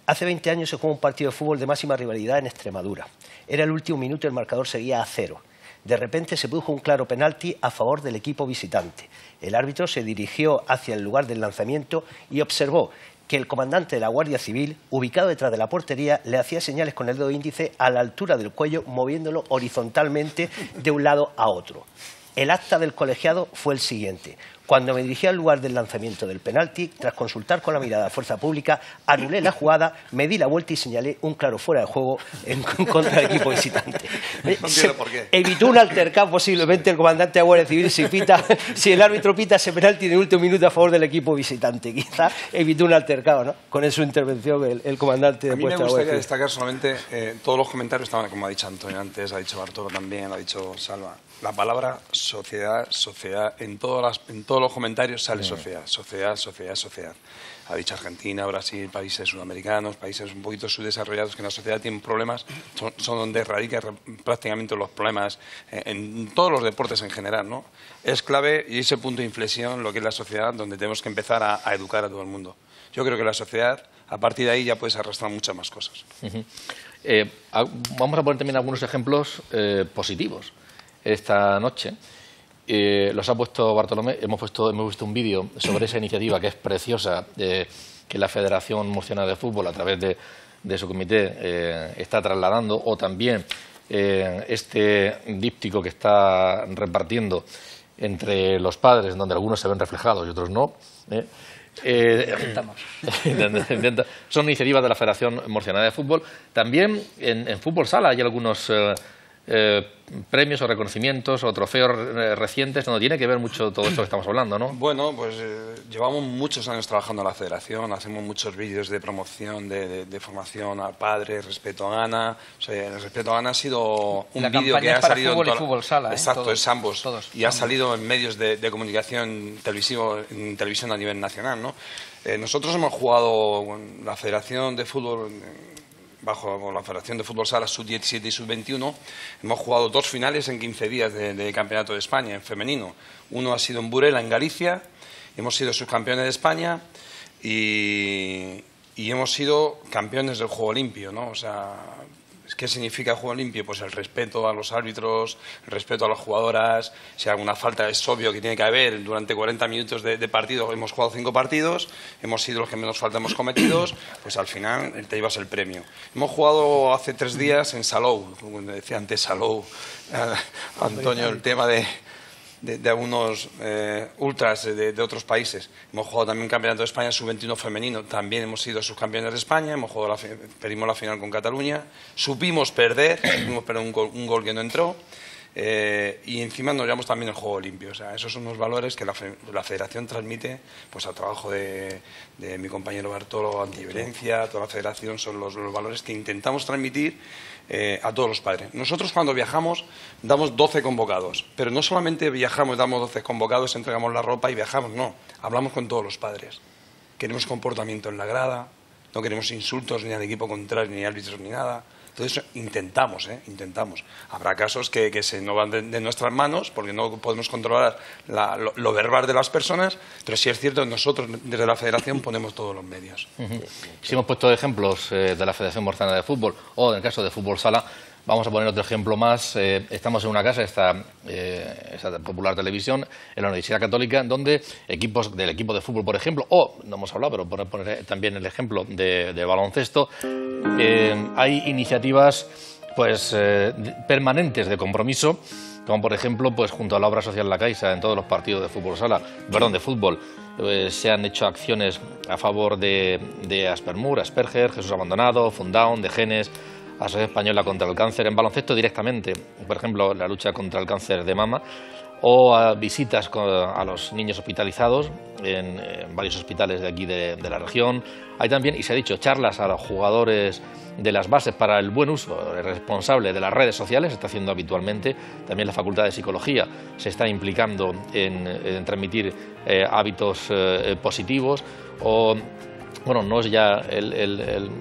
hace 20 años se jugó un partido de fútbol de máxima rivalidad en Extremadura. Era el último minuto y el marcador seguía a 0. De repente se produjo un claro penalti a favor del equipo visitante. El árbitro se dirigió hacia el lugar del lanzamiento y observó que el comandante de la Guardia Civil, ubicado detrás de la portería, le hacía señales con el dedo índice a la altura del cuello, moviéndolo horizontalmente de un lado a otro. El acta del colegiado fue el siguiente: cuando me dirigí al lugar del lanzamiento del penalti, tras consultar con la mirada de fuerza pública, anulé la jugada, me di la vuelta y señalé un claro fuera de juego en contra del equipo visitante. No entiendo por qué. Evitó un altercado posiblemente el comandante de la Guardia Civil si el árbitro pita ese penalti en el último minuto a favor del equipo visitante. Quizá evitó un altercado, ¿no? Con su intervención el comandante de Puerta. A mí me gustaría destacar solamente, todos los comentarios estaban, como ha dicho Antonio antes, ha dicho Bartolo también, lo ha dicho Salva. La palabra sociedad, en todos los comentarios sale sociedad. Ha dicho Argentina, Brasil, países sudamericanos, países un poquito subdesarrollados que en la sociedad tienen problemas, son donde radican prácticamente los problemas en todos los deportes en general, ¿no? Es clave y ese punto de inflexión lo que es la sociedad, donde tenemos que empezar a educar a todo el mundo. Yo creo que la sociedad, a partir de ahí ya puedes arrastrar muchas más cosas. Vamos a poner también algunos ejemplos positivos. Esta noche los ha puesto Bartolomé, hemos visto un vídeo sobre esa iniciativa que es preciosa, que la Federación Murciana de Fútbol a través de su comité está trasladando, o también este díptico que está repartiendo entre los padres, donde algunos se ven reflejados y otros no. Son iniciativas de la Federación Murciana de Fútbol. También en fútbol sala hay algunos premios o reconocimientos o trofeos recientes donde tiene que ver mucho todo esto que estamos hablando, ¿no? Bueno, pues llevamos muchos años trabajando en la Federación, hacemos muchos vídeos de promoción, de formación a padres, respeto a Gana. O sea, el respeto a Gana ha sido un vídeo que ha salido fútbol y fútbol sala, exacto, todos, es ambos. Todos, y ha salido en medios de comunicación en televisión a nivel nacional, ¿no? Nosotros hemos jugado con la Federación de Fútbol, bajo la Federación de Fútbol Sala Sub-17 y Sub-21, hemos jugado 2 finales en 15 días de Campeonato de España en femenino. Uno ha sido en Burela, en Galicia, hemos sido subcampeones de España y hemos sido campeones del juego limpio, ¿no? O sea, ¿qué significa el juego limpio? Pues el respeto a los árbitros, el respeto a las jugadoras. Si hay alguna falta es obvio que tiene que haber. Durante 40 minutos de partido hemos jugado 5 partidos, hemos sido los que menos falta hemos cometido, pues al final te llevas el premio. Hemos jugado hace 3 días en Salou, como decía antes Salou, Antonio, el tema de algunos ultras de otros países. Hemos jugado también Campeonato de España Sub-21 femenino, también hemos sido subcampeones de España, hemos jugado perdimos la final con Cataluña, supimos perder un gol que no entró, y encima nos llevamos también el juego limpio. O sea, esos son unos valores que la Federación transmite pues al trabajo de mi compañero Bartolo, antiviolencia, toda la Federación, son los valores que intentamos transmitir a todos los padres. Nosotros cuando viajamos damos 12 convocados, pero no solamente viajamos, damos 12 convocados, entregamos la ropa y viajamos, no, hablamos con todos los padres. Queremos comportamiento en la grada, no queremos insultos ni al equipo contrario, ni árbitros, ni nada. Entonces intentamos. Habrá casos que se nos van de nuestras manos porque no podemos controlar lo verbal de las personas, pero sí es cierto que nosotros desde la Federación ponemos todos los medios. Si hemos puesto ejemplos de la Federación Murciana de Fútbol o en el caso de fútbol sala, vamos a poner otro ejemplo más. Estamos en una casa, esta popular televisión, en la Universidad Católica, donde equipos del equipo de fútbol, por ejemplo, o no hemos hablado, pero por poner también el ejemplo de baloncesto, hay iniciativas pues permanentes de compromiso, como por ejemplo pues junto a la obra social La Caixa en todos los partidos de fútbol sala, perdón, de fútbol, se han hecho acciones a favor de Aspermur, Asperger, Jesús Abandonado, Fundaun, de Genes, Asociación Española contra el Cáncer, en baloncesto directamente, por ejemplo la lucha contra el cáncer de mama, o a visitas a los niños hospitalizados en varios hospitales de aquí de la región. Hay también, y se ha dicho, charlas a los jugadores de las bases para el buen uso responsable de las redes sociales, se está haciendo habitualmente. También la Facultad de Psicología se está implicando en transmitir hábitos positivos, o bueno, no es ya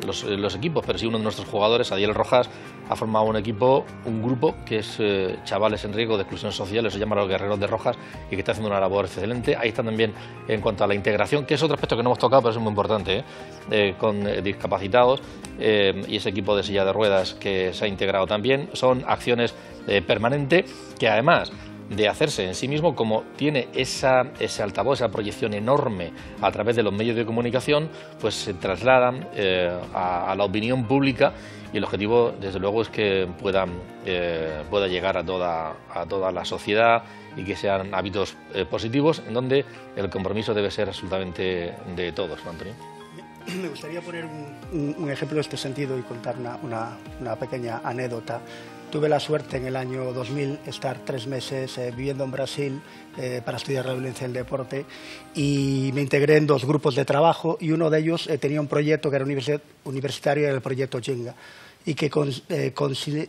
los equipos, pero sí uno de nuestros jugadores, Adiel Rojas, ha formado un equipo, un grupo que es chavales en riesgo de exclusión social, se llama Los Guerreros de Rojas, y que está haciendo una labor excelente. Ahí están también en cuanto a la integración, que es otro aspecto que no hemos tocado, pero es muy importante, con discapacitados, y ese equipo de silla de ruedas que se ha integrado también. Son acciones permanentes que además de hacerse en sí mismo, como tiene ese altavoz, esa proyección enorme a través de los medios de comunicación, pues se trasladan a la opinión pública, y el objetivo, desde luego, es que pueda llegar a toda la sociedad y que sean hábitos positivos, en donde el compromiso debe ser absolutamente de todos, ¿no, Antonio? Me gustaría poner un ejemplo en este sentido y contar una pequeña anécdota. Tuve la suerte en el año 2000 estar 3 meses viviendo en Brasil para estudiar la violencia en el deporte, y me integré en 2 grupos de trabajo, y uno de ellos tenía un proyecto que era universitario, era el proyecto Jenga, y que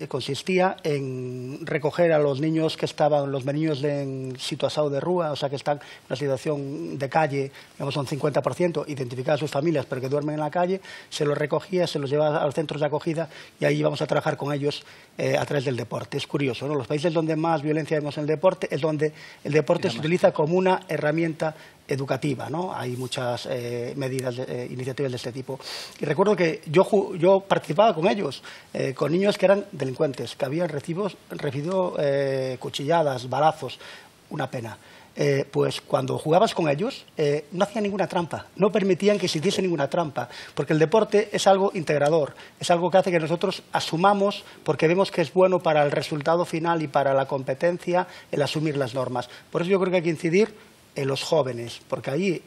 consistía en recoger a los niños que estaban, los niños en situación de rúa, o sea, que están en una situación de calle, digamos son 50%, identificar a sus familias pero que duermen en la calle, se los recogía, se los llevaba a los centros de acogida, y ahí íbamos a trabajar con ellos a través del deporte. Es curioso, ¿no? Los países donde más violencia vemos en el deporte es donde el deporte se utiliza como una herramienta educativa, ¿no? Hay muchas medidas, iniciativas de este tipo. Y recuerdo que yo participaba con ellos, con niños que eran delincuentes, que habían recibido cuchilladas, balazos, una pena. Pues cuando jugabas con ellos no hacían ninguna trampa, no permitían que existiese ninguna trampa, porque el deporte es algo integrador, es algo que hace que nosotros asumamos, porque vemos que es bueno para el resultado final y para la competencia, el asumir las normas. Por eso yo creo que hay que incidir en los jóvenes, porque ahí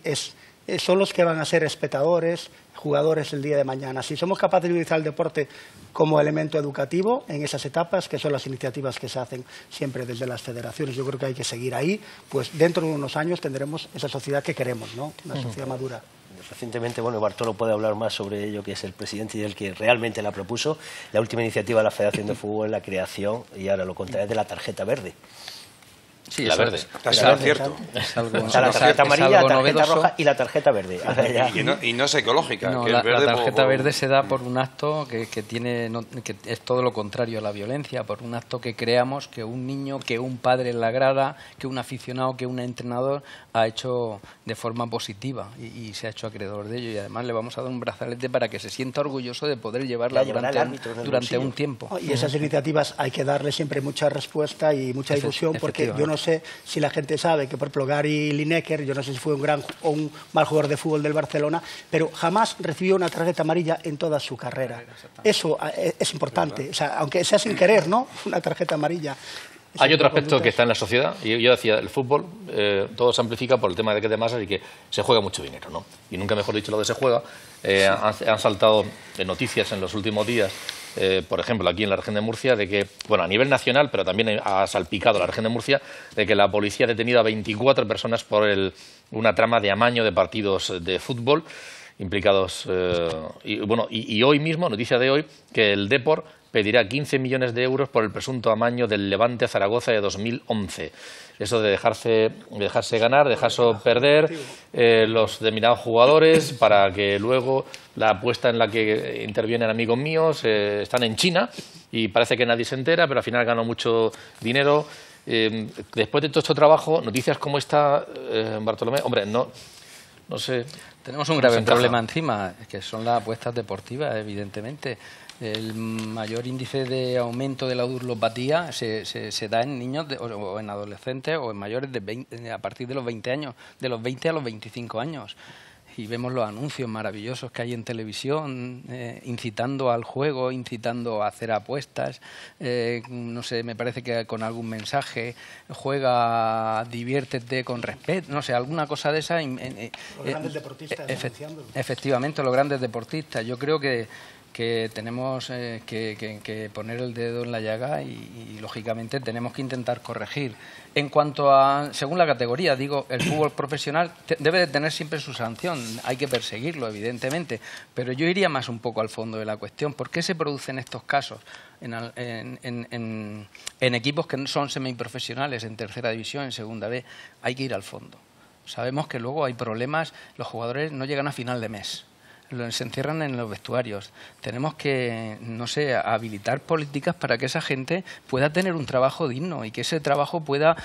son los que van a ser espectadores, jugadores el día de mañana. Si somos capaces de utilizar el deporte como elemento educativo en esas etapas, que son las iniciativas que se hacen siempre desde las federaciones, yo creo que hay que seguir ahí, pues dentro de unos años tendremos esa sociedad que queremos, ¿no? Una sociedad madura. Recientemente, bueno, Bartolo puede hablar más sobre ello, que es el presidente y el que realmente la propuso. La última iniciativa de la Federación de Fútbol es la creación, y ahora lo contaré, de la tarjeta verde. Sí, la verde. Es cierto. La tarjeta amarilla, la tarjeta roja y la tarjeta verde. Y no es ecológica. No, que la verde tarjeta verde se da por un acto que es todo lo contrario a la violencia, por un acto que creamos que un niño, que un padre en la grada, que un aficionado, que un entrenador ha hecho de forma positiva y se ha hecho acreedor de ello, y además le vamos a dar un brazalete para que se sienta orgulloso de poder llevarla durante un tiempo. Y esas iniciativas hay que darle siempre mucha respuesta y mucha difusión, porque yo no sé si la gente sabe que, por ejemplo, Gary Lineker, yo no sé si fue un gran o un mal jugador de fútbol del Barcelona, pero jamás recibió una tarjeta amarilla en toda su carrera. Eso es importante, o sea, aunque sea sin querer, ¿no? Una tarjeta amarilla. Hay otro aspecto que está en la sociedad, y yo decía, el fútbol, todo se amplifica por el tema de que de masas y que se juega mucho dinero, ¿no? Y nunca mejor dicho lo de se juega. Han saltado noticias en los últimos días, por ejemplo, aquí en la región de Murcia, de que, bueno, a nivel nacional, pero también ha salpicado la región de Murcia, de que la policía ha detenido a 24 personas por una trama de amaño de partidos de fútbol implicados. Y hoy mismo, noticia de hoy, que el Depor pedirá 15 millones de euros por el presunto amaño del Levante a Zaragoza de 2011. Eso de dejarse ganar, dejarse perder los determinados jugadores, para que luego la apuesta en la que intervienen amigos míos están en China, y parece que nadie se entera, pero al final ganan mucho dinero. Después de todo este trabajo, noticias como esta, Bartolomé, hombre, no sé. Tenemos un grave problema encima, que son las apuestas deportivas, evidentemente. El mayor índice de aumento de la ludopatía se da en niños o en adolescentes o en mayores a partir de los 20 años, de los 20 a los 25 años. y vemos los anuncios maravillosos que hay en televisión, incitando al juego, incitando a hacer apuestas, no sé, me parece que con algún mensaje, juega, diviértete con respeto, no sé, alguna cosa de esa. Los grandes deportistas efectivamente, los grandes deportistas. Yo creo que tenemos que poner el dedo en la llaga y lógicamente tenemos que intentar corregir. En cuanto a, según la categoría, digo, el fútbol profesional debe de tener siempre su sanción, hay que perseguirlo, evidentemente, pero yo iría más un poco al fondo de la cuestión. ¿Por qué se producen estos casos en equipos que son semiprofesionales, en tercera división, en segunda B? Hay que ir al fondo. Sabemos que luego hay problemas, los jugadores no llegan a final de mes, se encierran en los vestuarios. Tenemos que, no sé, habilitar políticas para que esa gente pueda tener un trabajo digno y que ese trabajo pueda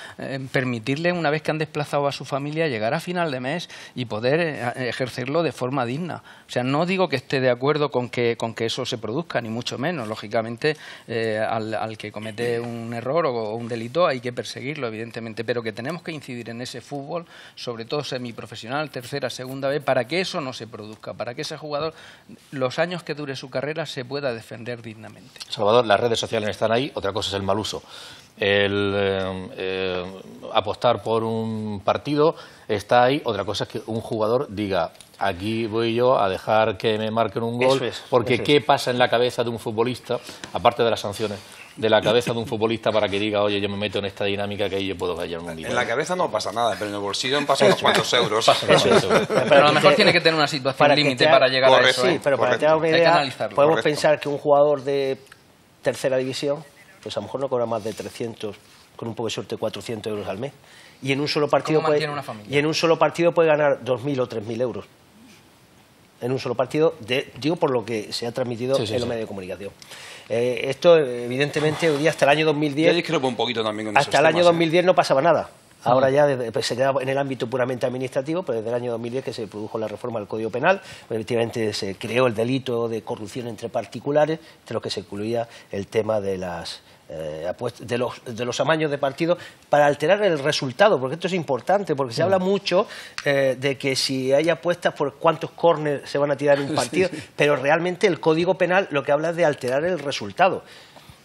permitirle, una vez que han desplazado a su familia, llegar a final de mes y poder ejercerlo de forma digna. O sea, no digo que esté de acuerdo con que eso se produzca, ni mucho menos. Lógicamente, al que comete un error o un delito hay que perseguirlo, evidentemente, pero que tenemos que incidir en ese fútbol, sobre todo semiprofesional, tercera, segunda B, para que eso no se produzca, para que ese jugador, los años que dure su carrera, se pueda defender dignamente. Salvador, las redes sociales están ahí, otra cosa es el mal uso. Apostar por un partido está ahí, otra cosa es que un jugador diga: aquí voy yo a dejar que me marquen un gol, porque ¿qué pasa en la cabeza de un futbolista, aparte de las sanciones, de la cabeza de un futbolista para que diga, oye, yo me meto en esta dinámica que ahí yo puedo gallarme un dinero? En la cabeza no pasa nada, pero en el bolsillo pasan unos cuantos euros. Pero a lo mejor tiene que tener una situación límite para llegar a eso. Sí, pero para que te haga una idea, podemos pensar que un jugador de tercera división, pues a lo mejor no cobra más de 300, con un poco de suerte 400 euros al mes. Y en un solo partido puede ganar 2.000 o 3.000 euros. En un solo partido, digo por lo que se ha transmitido en los medios de comunicación. Esto, evidentemente, hoy día, hasta el año 2010... Yo discrepo un poquito también con hasta el año 2010 no pasaba nada. Ahora ya se quedaba en el ámbito puramente administrativo, pero desde el año 2010 que se produjo la reforma del Código Penal, efectivamente se creó el delito de corrupción entre particulares, entre los que se incluía el tema de las de los amaños de partido para alterar el resultado, porque esto es importante, porque se habla mucho de que si hay apuestas por cuántos córneres se van a tirar en un partido, pero realmente el Código Penal lo que habla es de alterar el resultado.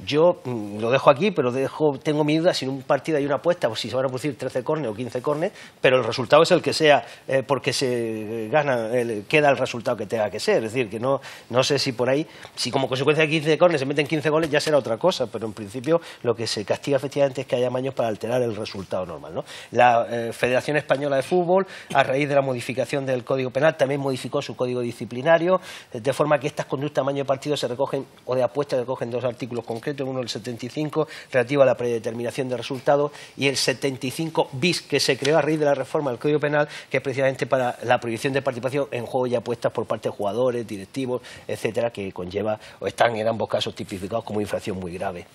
Yo lo dejo aquí, pero tengo mi duda si en un partido hay una apuesta, o si se van a producir 13 córneres o 15 córneres, pero el resultado es el que sea, porque se gana, queda el resultado que tenga que ser. Es decir, que no sé si por ahí, si como consecuencia de 15 córneres se meten 15 goles, ya será otra cosa, pero en principio lo que se castiga efectivamente es que haya amaños para alterar el resultado normal, ¿no? La Federación Española de Fútbol, a raíz de la modificación del Código Penal, también modificó su código disciplinario, de forma que estas conductas de amaño de partido se recogen, o de apuestas, se recogen dos artículos concretos, uno el 75 relativo a la predeterminación de resultados y el 75 bis que se creó a raíz de la reforma del Código Penal, que es precisamente para la prohibición de participación en juegos y apuestas por parte de jugadores, directivos, etcétera, que conlleva o están en ambos casos tipificados como infracción muy grave.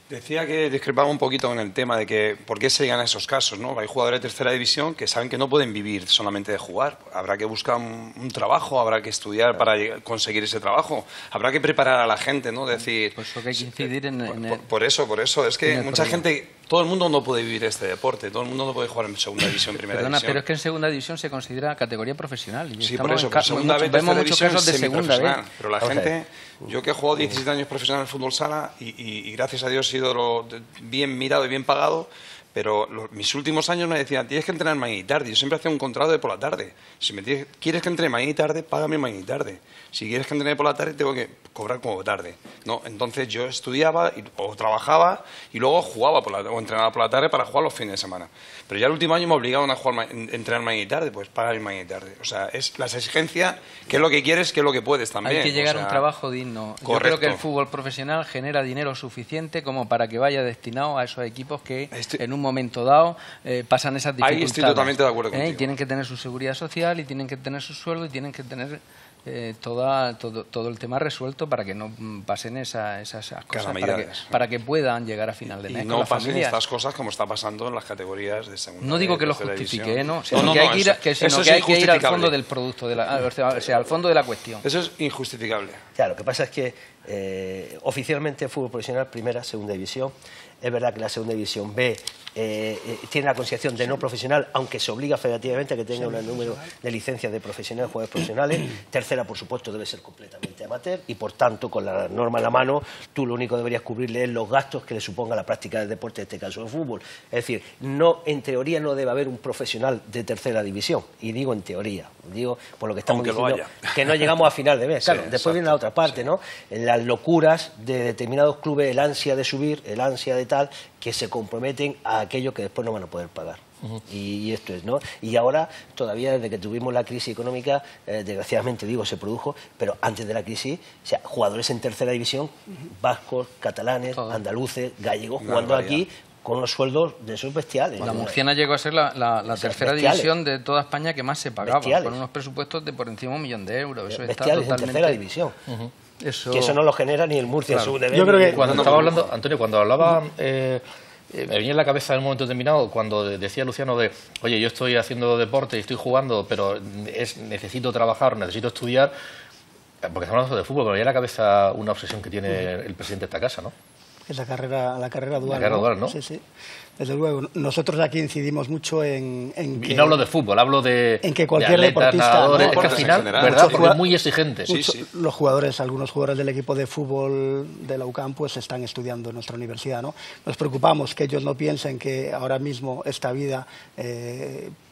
Decía que discrepaba un poquito con el tema de que por qué se llegan a esos casos, ¿no? Hay jugadores de tercera división que saben que no pueden vivir solamente de jugar. Habrá que buscar un trabajo, habrá que estudiar para conseguir ese trabajo. Habrá que preparar a la gente, ¿no? Decir, pues eso que hay que incidir en por eso. Es que mucha gente, todo el mundo no puede vivir este deporte, todo el mundo no puede jugar en segunda división, primera división. Pero es que en segunda división se considera categoría profesional. Y sí, por eso, pero segunda vez, vemos muchos casos de segunda vez. Pero la gente, yo que he jugado 17 años profesional en fútbol sala y gracias a Dios he sido bien mirado y bien pagado, pero mis últimos años me decían, tienes que entrenar mañana y tarde. Yo siempre hacía un contrato de por la tarde. Si quieres que entrene mañana y tarde, págame mañana y tarde. Si quieres que entrene por la tarde, tengo que cobrar como tarde, ¿no? Entonces yo estudiaba o trabajaba y luego jugaba o entrenaba por la tarde para jugar los fines de semana. Pero ya el último año me obligaban a entrenar mañana y tarde, pues págame mañana y tarde. O sea, es la exigencia, qué es lo que quieres, qué es lo que puedes también. Hay que llegar a un trabajo digno. Correcto. Yo creo que el fútbol profesional genera dinero suficiente como para que vaya destinado a esos equipos que en un momento dado pasan esas dificultades. Ahí estoy totalmente de acuerdo contigo. Y tienen que tener su seguridad social y tienen que tener su sueldo y tienen que tener todo el tema resuelto para que no pasen esas cosas, para que puedan llegar a final de mes. Y no pasen estas cosas como está pasando en las categorías de segunda. No digo que lo justifique, ¿no? Sino que hay que ir al fondo del producto, o sea, al fondo de la cuestión. Eso es injustificable. Claro, lo que pasa es que oficialmente fútbol profesional, primera, segunda división. Es verdad que la segunda división B tiene la consideración de no profesional, aunque se obliga federativamente a que tenga un número de licencias de profesionales, jugadores profesionales. Tercera, por supuesto, debe ser completamente amateur y, por tanto, con la norma en la mano, tú lo único que deberías cubrirle es los gastos que le suponga la práctica del deporte, en este caso el fútbol. Es decir, no, en teoría no debe haber un profesional de tercera división, y digo en teoría, digo por lo que estamos diciendo, que no llegamos a final de mes. Claro, sí, después viene la otra parte, ¿no? Las locuras de determinados clubes, el ansia de subir, el ansia de tal, que se comprometen a aquello que después no van a poder pagar. Y esto es, ¿no? Y ahora, todavía desde que tuvimos la crisis económica, desgraciadamente digo, se produjo, pero antes de la crisis, o sea, jugadores en tercera división, vascos, catalanes, andaluces, gallegos, jugando aquí con los sueldos de esos bestiales. La murciana llegó a ser la tercera división de toda España que más se pagaba, con unos presupuestos de por encima de 1 millón de euros. Eso está totalmente... en tercera división. Que eso no lo genera ni el Murcia en su Yo creo que cuando estaba hablando, Antonio, cuando hablaba... me venía en la cabeza en un momento determinado cuando decía Luciano de, oye, yo estoy haciendo deporte y estoy jugando, pero necesito trabajar, necesito estudiar, porque estamos hablando de fútbol, pero me venía en la cabeza una obsesión que tiene el presidente de esta casa, ¿no? Es la carrera dual. La carrera dual, ¿no? Sí, sí. Desde luego, nosotros aquí incidimos mucho en que... Y no hablo de fútbol, hablo de... En que cualquier de atletas, deportista... nadadores, es que al final, ¿verdad? Porque es muy exigente. Los jugadores, algunos jugadores del equipo de fútbol de la UCAM, pues están estudiando en nuestra universidad, ¿no? Nos preocupamos que ellos no piensen que ahora mismo esta vida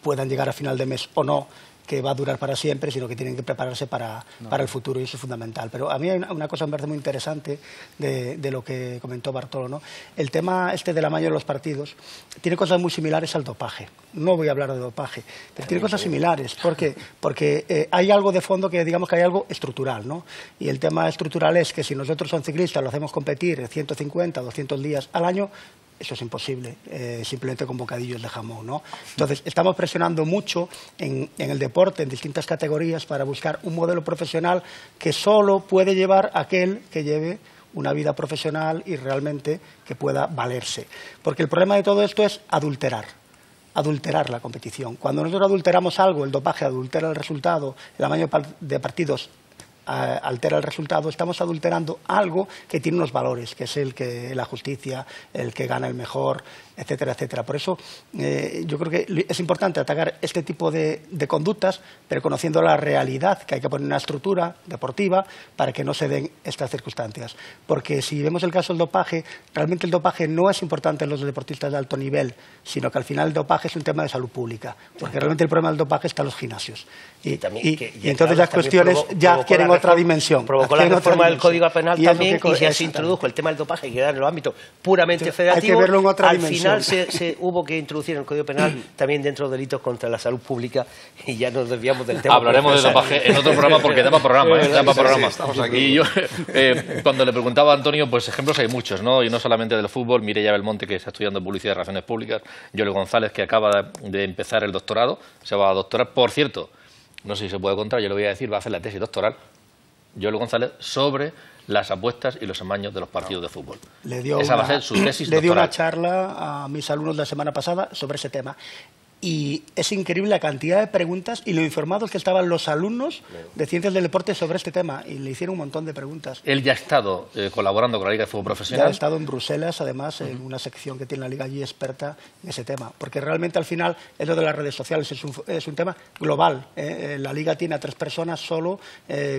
puedan llegar a final de mes o no, que va a durar para siempre, sino que tienen que prepararse para el futuro, y eso es fundamental. Pero a mí hay una cosa que me parece muy interesante de lo que comentó Bartolo, ¿no? El tema de la mayoría de los partidos tiene cosas muy similares al dopaje. No voy a hablar de dopaje, pero tiene cosas similares. ¿Por qué? Porque hay algo de fondo que digamos que hay algo estructural, ¿no? Y el tema estructural es que si nosotros son ciclistas, lo hacemos competir 150, 200 días al año, eso es imposible, simplemente con bocadillos de jamón, ¿no? Entonces, estamos presionando mucho en el deporte, en distintas categorías, para buscar un modelo profesional que solo puede llevar aquel que lleve una vida profesional y realmente que pueda valerse. Porque el problema de todo esto es adulterar la competición. Cuando nosotros adulteramos algo, el dopaje adultera el resultado, la mayoría de partidos altera el resultado, estamos adulterando algo que tiene unos valores, que es la justicia, el que gana el mejor, etcétera, etcétera. Por eso yo creo que es importante atacar este tipo de conductas, pero conociendo la realidad, que hay que poner una estructura deportiva para que no se den estas circunstancias. Porque si vemos el caso del dopaje, realmente el dopaje no es importante en los deportistas de alto nivel, sino que al final el dopaje es un tema de salud pública, porque realmente el problema del dopaje está en los gimnasios. Y entonces las cuestiones ya quieren otra dimensión. Provocó la reforma del Código Penal también, y ya se introdujo el tema del dopaje, que era en los ámbitos puramente federativos. Hay que verlo en otra dimensión. Al final se hubo que introducir en el Código Penal también dentro de delitos contra la salud pública, y ya nos desviamos del tema. Hablaremos de dopaje en otro programa, porque da para programa, Y yo, cuando le preguntaba a Antonio, pues ejemplos hay muchos, ¿no? Y no solamente del fútbol, Mireia Belmonte, que está estudiando Publicidad y Relaciones Públicas, Yole González, que acaba de empezar el doctorado, se va a doctorar, por cierto, no sé si se puede contar, yo le voy a decir, va a hacer la tesis doctoral, Yole González, sobre las apuestas y los amaños de los partidos de fútbol. Esa va a ser su tesis doctoral. Le dio una charla a mis alumnos la semana pasada sobre ese tema. Y es increíble la cantidad de preguntas y lo informados que estaban los alumnos de Ciencias del Deporte sobre este tema. Y le hicieron un montón de preguntas. Él ya ha estado colaborando con la Liga de Fútbol Profesional. Ya ha estado en Bruselas, además, en una sección que tiene la Liga allí experta en ese tema. Porque realmente al final es lo de las redes sociales, es un tema global. La Liga tiene a 3 personas solo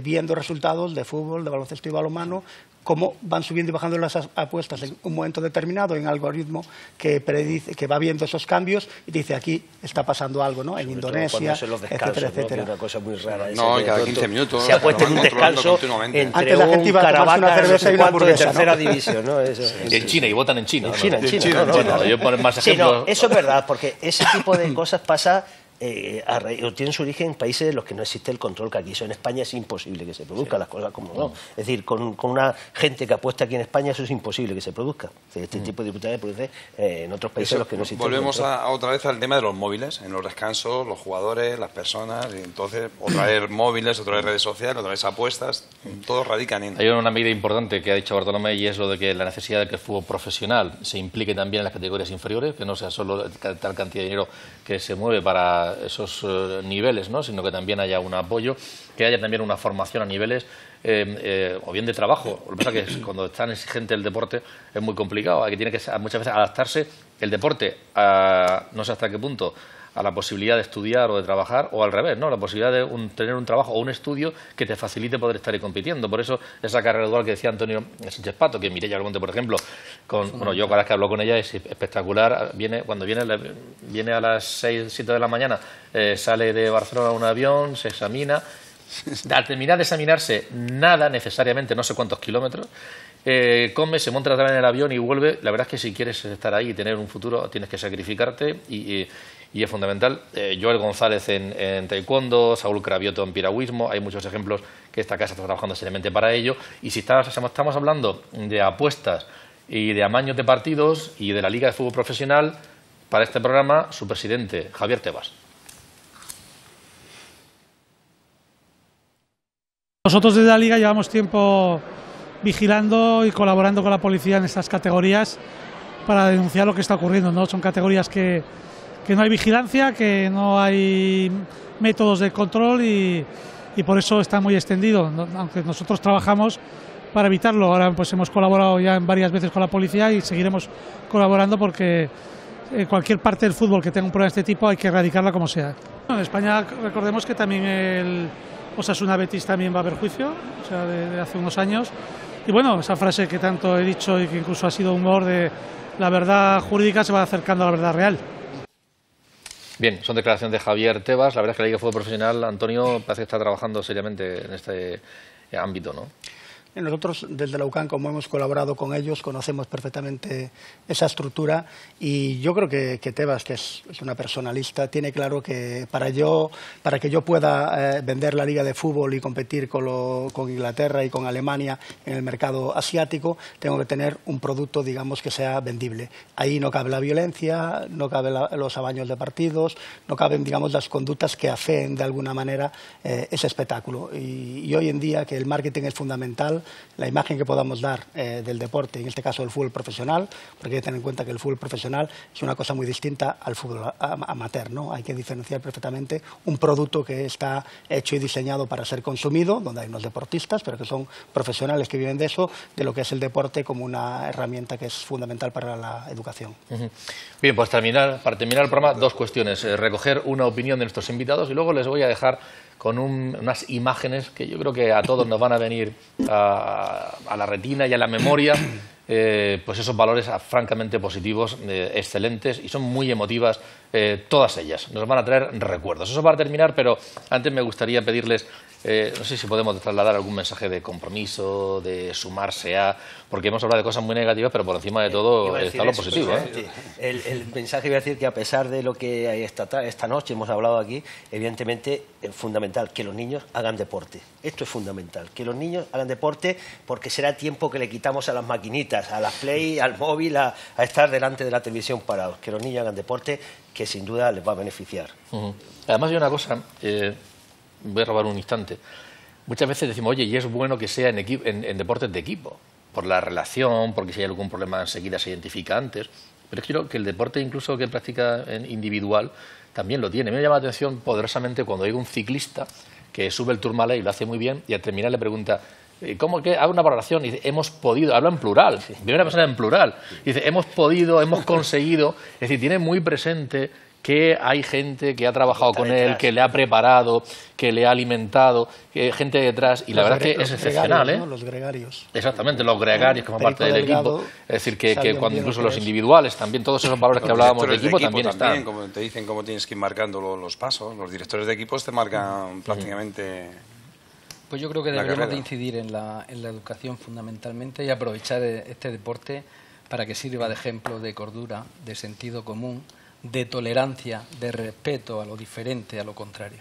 viendo resultados de fútbol, de baloncesto y balonmano, cómo van subiendo y bajando las apuestas en un momento determinado, en algoritmo que predice, que va viendo esos cambios y dice aquí está pasando algo, ¿no? En Indonesia, etcétera, etcétera. Una cosa muy rara. No, cada 15 minutos. Se ha puesto en un descanso entre la gente iba a tomarse una cerveza y una hamburguesa, de tercera división, ¿no? Eso, en China, y votan en China. En China. Yo pongo más ejemplos. Sí, eso es verdad, porque ese tipo de cosas pasa... tienen su origen en países en los que no existe el control que aquí. Eso en España es imposible que se produzca, las cosas como no. Es decir, con una gente que apuesta aquí en España, eso es imposible que se produzca. Este tipo de dificultades produce en otros países en los que no existe. Volvemos otra vez al tema de los móviles, en los descansos, los jugadores, las personas, y entonces otra vez móviles, otra vez redes sociales, otra vez apuestas, todos radican en... Hay una medida importante que ha dicho Bartolomé, y es lo de que la necesidad de que el fútbol profesional se implique también en las categorías inferiores, que no sea solo tal cantidad de dinero que se mueve para haya esos niveles, ¿no? Sino que también haya un apoyo, que haya también una formación a niveles o bien de trabajo. Lo que pasa es que cuando es tan exigente el deporte es muy complicado, hay que tiene que muchas veces adaptarse el deporte a no sé hasta qué punto a la posibilidad de estudiar o de trabajar, o al revés, ¿no? La posibilidad de tener un trabajo o un estudio que te facilite poder estar ahí compitiendo. Por eso esa carrera dual que decía Antonio Sánchez Pato, que Mireia Belmonte, por ejemplo, bueno, yo cada vez que hablo con ella es espectacular. Cuando viene a las 6, 7 de la mañana, sale de Barcelona un avión, se examina. Al terminar de examinarse, nada necesariamente, no sé cuántos kilómetros, come, se monta otra vez en el avión y vuelve. La verdad es que si quieres estar ahí y tener un futuro, tienes que sacrificarte y es fundamental. Joel González en taekwondo, Saúl Cravioto en piragüismo, hay muchos ejemplos que esta casa está trabajando seriamente para ello. Y si estamos hablando de apuestas y de amaños de partidos y de la Liga de Fútbol Profesional, para este programa, su presidente, Javier Tebas. Nosotros desde la Liga llevamos tiempo vigilando y colaborando con la policía en estas categorías para denunciar lo que está ocurriendo, ¿no? Son categorías que no hay vigilancia, que no hay métodos de control y por eso está muy extendido, ¿no? Aunque nosotros trabajamos para evitarlo. Ahora pues hemos colaborado ya varias veces con la policía y seguiremos colaborando porque en cualquier parte del fútbol que tenga un problema de este tipo hay que erradicarla como sea. En España recordemos que también el Osasuna Betis también va a haber juicio, o sea, de hace unos años. Y bueno, esa frase que tanto he dicho y que incluso ha sido humor de la verdad jurídica se va acercando a la verdad real. Bien, son declaraciones de Javier Tebas. La verdad es que la Liga de Fútbol Profesional, Antonio, parece que está trabajando seriamente en este ámbito, ¿no? Nosotros desde la UCAN, como hemos colaborado con ellos, conocemos perfectamente esa estructura y yo creo que Tebas, que es una persona lista, tiene claro que para que yo pueda vender la Liga de Fútbol y competir con Inglaterra y con Alemania en el mercado asiático, tengo que tener un producto, digamos, que sea vendible. Ahí no cabe la violencia, no caben los amaños de partidos, no caben, digamos, las conductas que afeen de alguna manera ese espectáculo. Y hoy en día que el marketing es fundamental, la imagen que podamos dar del deporte, en este caso del fútbol profesional, porque hay que tener en cuenta que el fútbol profesional es una cosa muy distinta al fútbol amateur, ¿no? Hay que diferenciar perfectamente un producto que está hecho y diseñado para ser consumido, donde hay unos deportistas, pero que son profesionales que viven de eso, de lo que es el deporte como una herramienta que es fundamental para la educación. Bien, pues para terminar el programa, dos cuestiones. Recoger una opinión de nuestros invitados y luego les voy a dejar con unas imágenes que yo creo que a todos nos van a venir a la retina y a la memoria, pues esos valores francamente positivos, excelentes, y son muy emotivas todas ellas. Nos van a traer recuerdos. Eso para terminar, pero antes me gustaría pedirles, no sé si podemos trasladar algún mensaje de compromiso, de sumarse a, porque hemos hablado de cosas muy negativas, pero por encima de todo está lo positivo. El mensaje iba a decir que a pesar de lo que esta noche hemos hablado aquí, evidentemente es fundamental que los niños hagan deporte. Esto es fundamental, que los niños hagan deporte porque será tiempo que le quitamos a las maquinitas, a las Play, al móvil, a estar delante de la televisión parados. Que los niños hagan deporte, que sin duda les va a beneficiar. Además hay una cosa, voy a robar un instante. Muchas veces decimos, oye, y es bueno que sea en deportes de equipo, por la relación, porque si hay algún problema enseguida se identifica antes. Pero es que el deporte incluso que practica en individual también lo tiene. Me llama la atención poderosamente cuando hay un ciclista que sube el Tourmalet y lo hace muy bien y al terminar le pregunta, ¿cómo que? Haga una valoración y dice, hemos podido, habla en plural, primera persona en plural, y dice, hemos podido, hemos conseguido, es decir, tiene muy presente que hay gente que ha trabajado con él, que le ha preparado, que le ha alimentado, que gente detrás, y la verdad es que es excepcional, ¿no? Los gregarios. Exactamente, los gregarios como parte del equipo. Es decir, que cuando incluso los individuales, también todos esos valores que hablábamos de equipo también están. Como te dicen cómo tienes que ir marcando los pasos, los directores de equipos te marcan prácticamente. Pues yo creo que deberíamos de incidir en la educación fundamentalmente y aprovechar este deporte para que sirva de ejemplo de cordura, de sentido común, de tolerancia, de respeto a lo diferente, a lo contrario.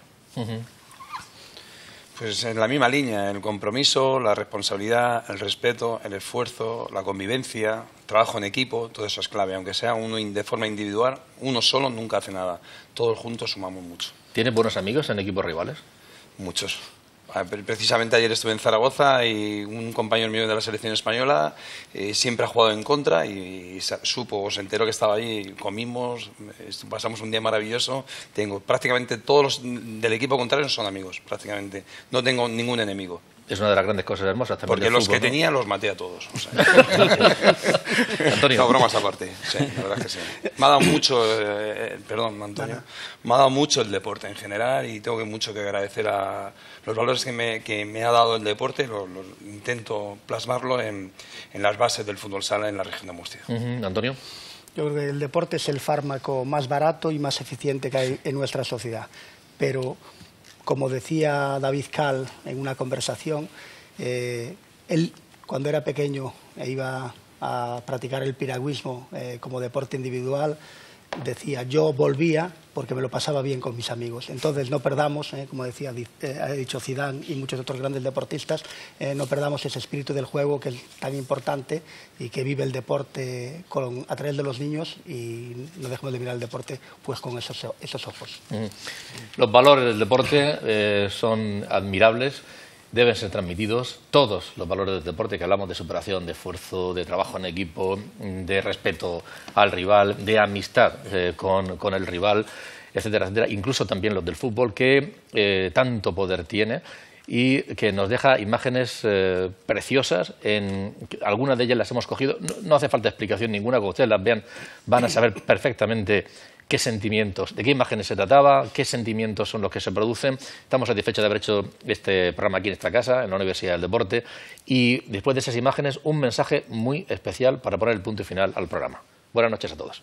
Pues en la misma línea, el compromiso, la responsabilidad, el respeto, el esfuerzo, la convivencia, trabajo en equipo, todo eso es clave. Aunque sea uno de forma individual, uno solo nunca hace nada. Todos juntos sumamos mucho. ¿Tienes buenos amigos en equipos rivales? Muchos. Precisamente ayer estuve en Zaragoza y un compañero mío de la selección española siempre ha jugado en contra y se enteró que estaba ahí, comimos, pasamos un día maravilloso. Tengo prácticamente todos los del equipo contrario son amigos, prácticamente. No tengo ningún enemigo. Es una de las grandes cosas hermosas también. Porque los fútbol, que ¿no? tenía los maté a todos. O sea. Antonio. No, bromas aparte. Sí, la verdad es que sí. Me ha dado mucho, perdón, Antonio, me ha dado mucho el deporte en general y tengo mucho que agradecer a los valores que me ha dado el deporte. Lo intento plasmarlo en las bases del fútbol sala en la región de Murcia. Antonio. Yo creo que el deporte es el fármaco más barato y más eficiente que hay en nuestra sociedad. Pero, como decía David Cal en una conversación, él cuando era pequeño e iba a practicar el piragüismo como deporte individual, decía, yo volvía porque me lo pasaba bien con mis amigos. Entonces no perdamos, como decía, ha dicho Zidane y muchos otros grandes deportistas, no perdamos ese espíritu del juego que es tan importante y que vive el deporte a través de los niños, y no dejemos de mirar el deporte pues con esos ojos. Los valores del deporte son admirables. Deben ser transmitidos todos los valores del deporte, que hablamos de superación, de esfuerzo, de trabajo en equipo, de respeto al rival, de amistad con el rival, etcétera, etcétera. Incluso también los del fútbol, que tanto poder tiene y que nos deja imágenes preciosas. Algunas de ellas las hemos cogido. No hace falta explicación ninguna, cuando ustedes las vean van a saber perfectamente qué sentimientos, de qué imágenes se trataba, qué sentimientos son los que se producen. Estamos satisfechos de haber hecho este programa aquí en esta casa, en la Universidad del Deporte, y después de esas imágenes un mensaje muy especial para poner el punto final al programa. Buenas noches a todos.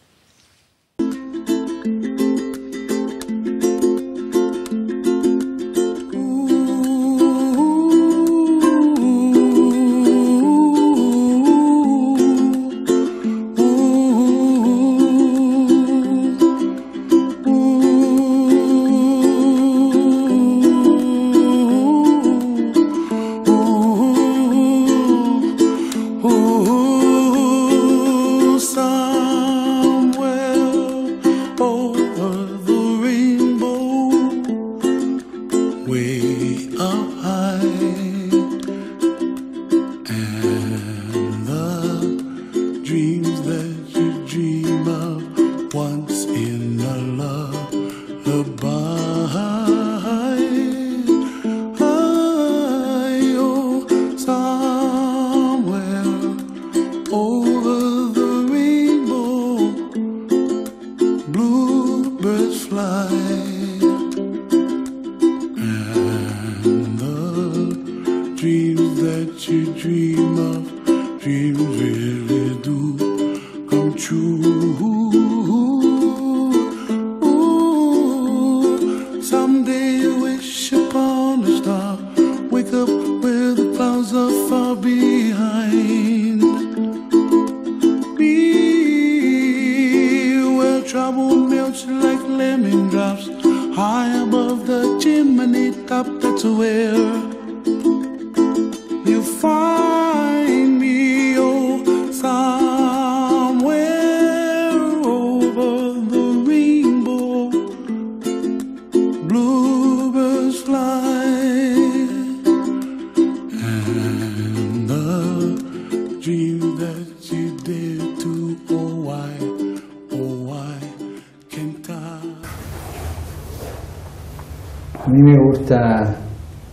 A mí me gusta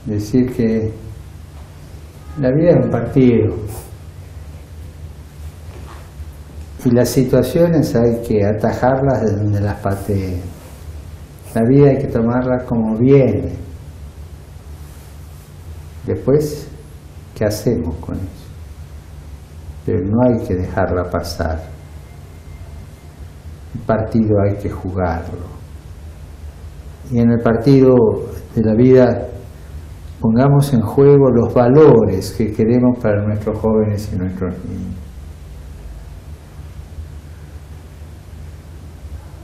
decir que la vida es un partido y las situaciones hay que atajarlas de donde las pateen. La vida hay que tomarla como viene. Después, ¿qué hacemos con eso? Pero no hay que dejarla pasar. El partido hay que jugarlo. Y en el partido de la vida pongamos en juego los valores que queremos para nuestros jóvenes y nuestros niños.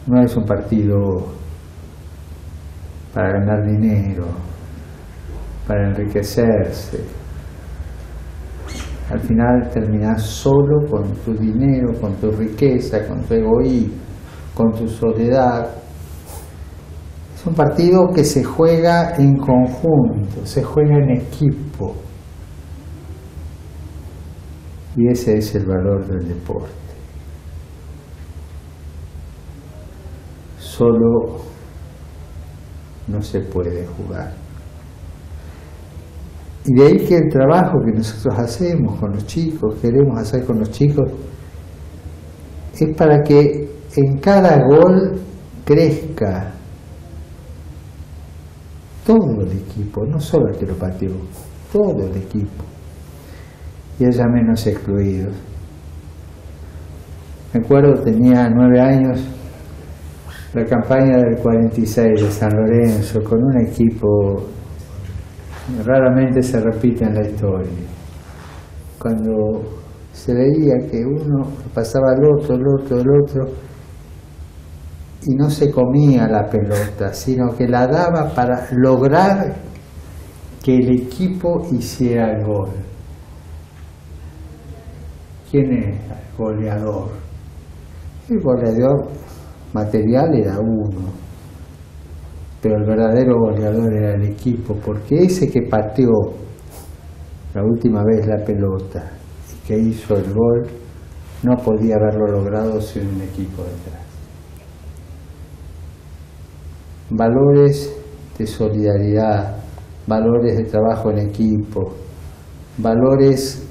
No es un partido para ganar dinero, para enriquecerse. Al final terminás solo con tu dinero, con tu riqueza, con tu egoísmo, con tu soledad. Es Es un partido que se juega en conjunto, se juega en equipo. Y ese es el valor del deporte. Solo no se puede jugar. Y de ahí que el trabajo que nosotros hacemos con los chicos, queremos hacer con los chicos, es para que en cada gol crezca todo el equipo, no solo el que lo pateó, todo el equipo, y haya menos excluidos. Me acuerdo, tenía 9 años, la campaña del 46 de San Lorenzo, con un equipo raramente se repite en la historia. Cuando se veía que uno pasaba al otro, el otro, y no se comía la pelota, sino que la daba para lograr que el equipo hiciera el gol. ¿Quién es el goleador? El goleador material era uno, pero el verdadero goleador era el equipo, porque ese que pateó la última vez la pelota y que hizo el gol no podía haberlo logrado sin un equipo detrás. Valores de solidaridad, valores de trabajo en equipo, valores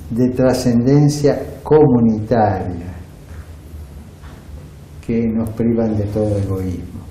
de trascendencia comunitaria que nos privan de todo egoísmo.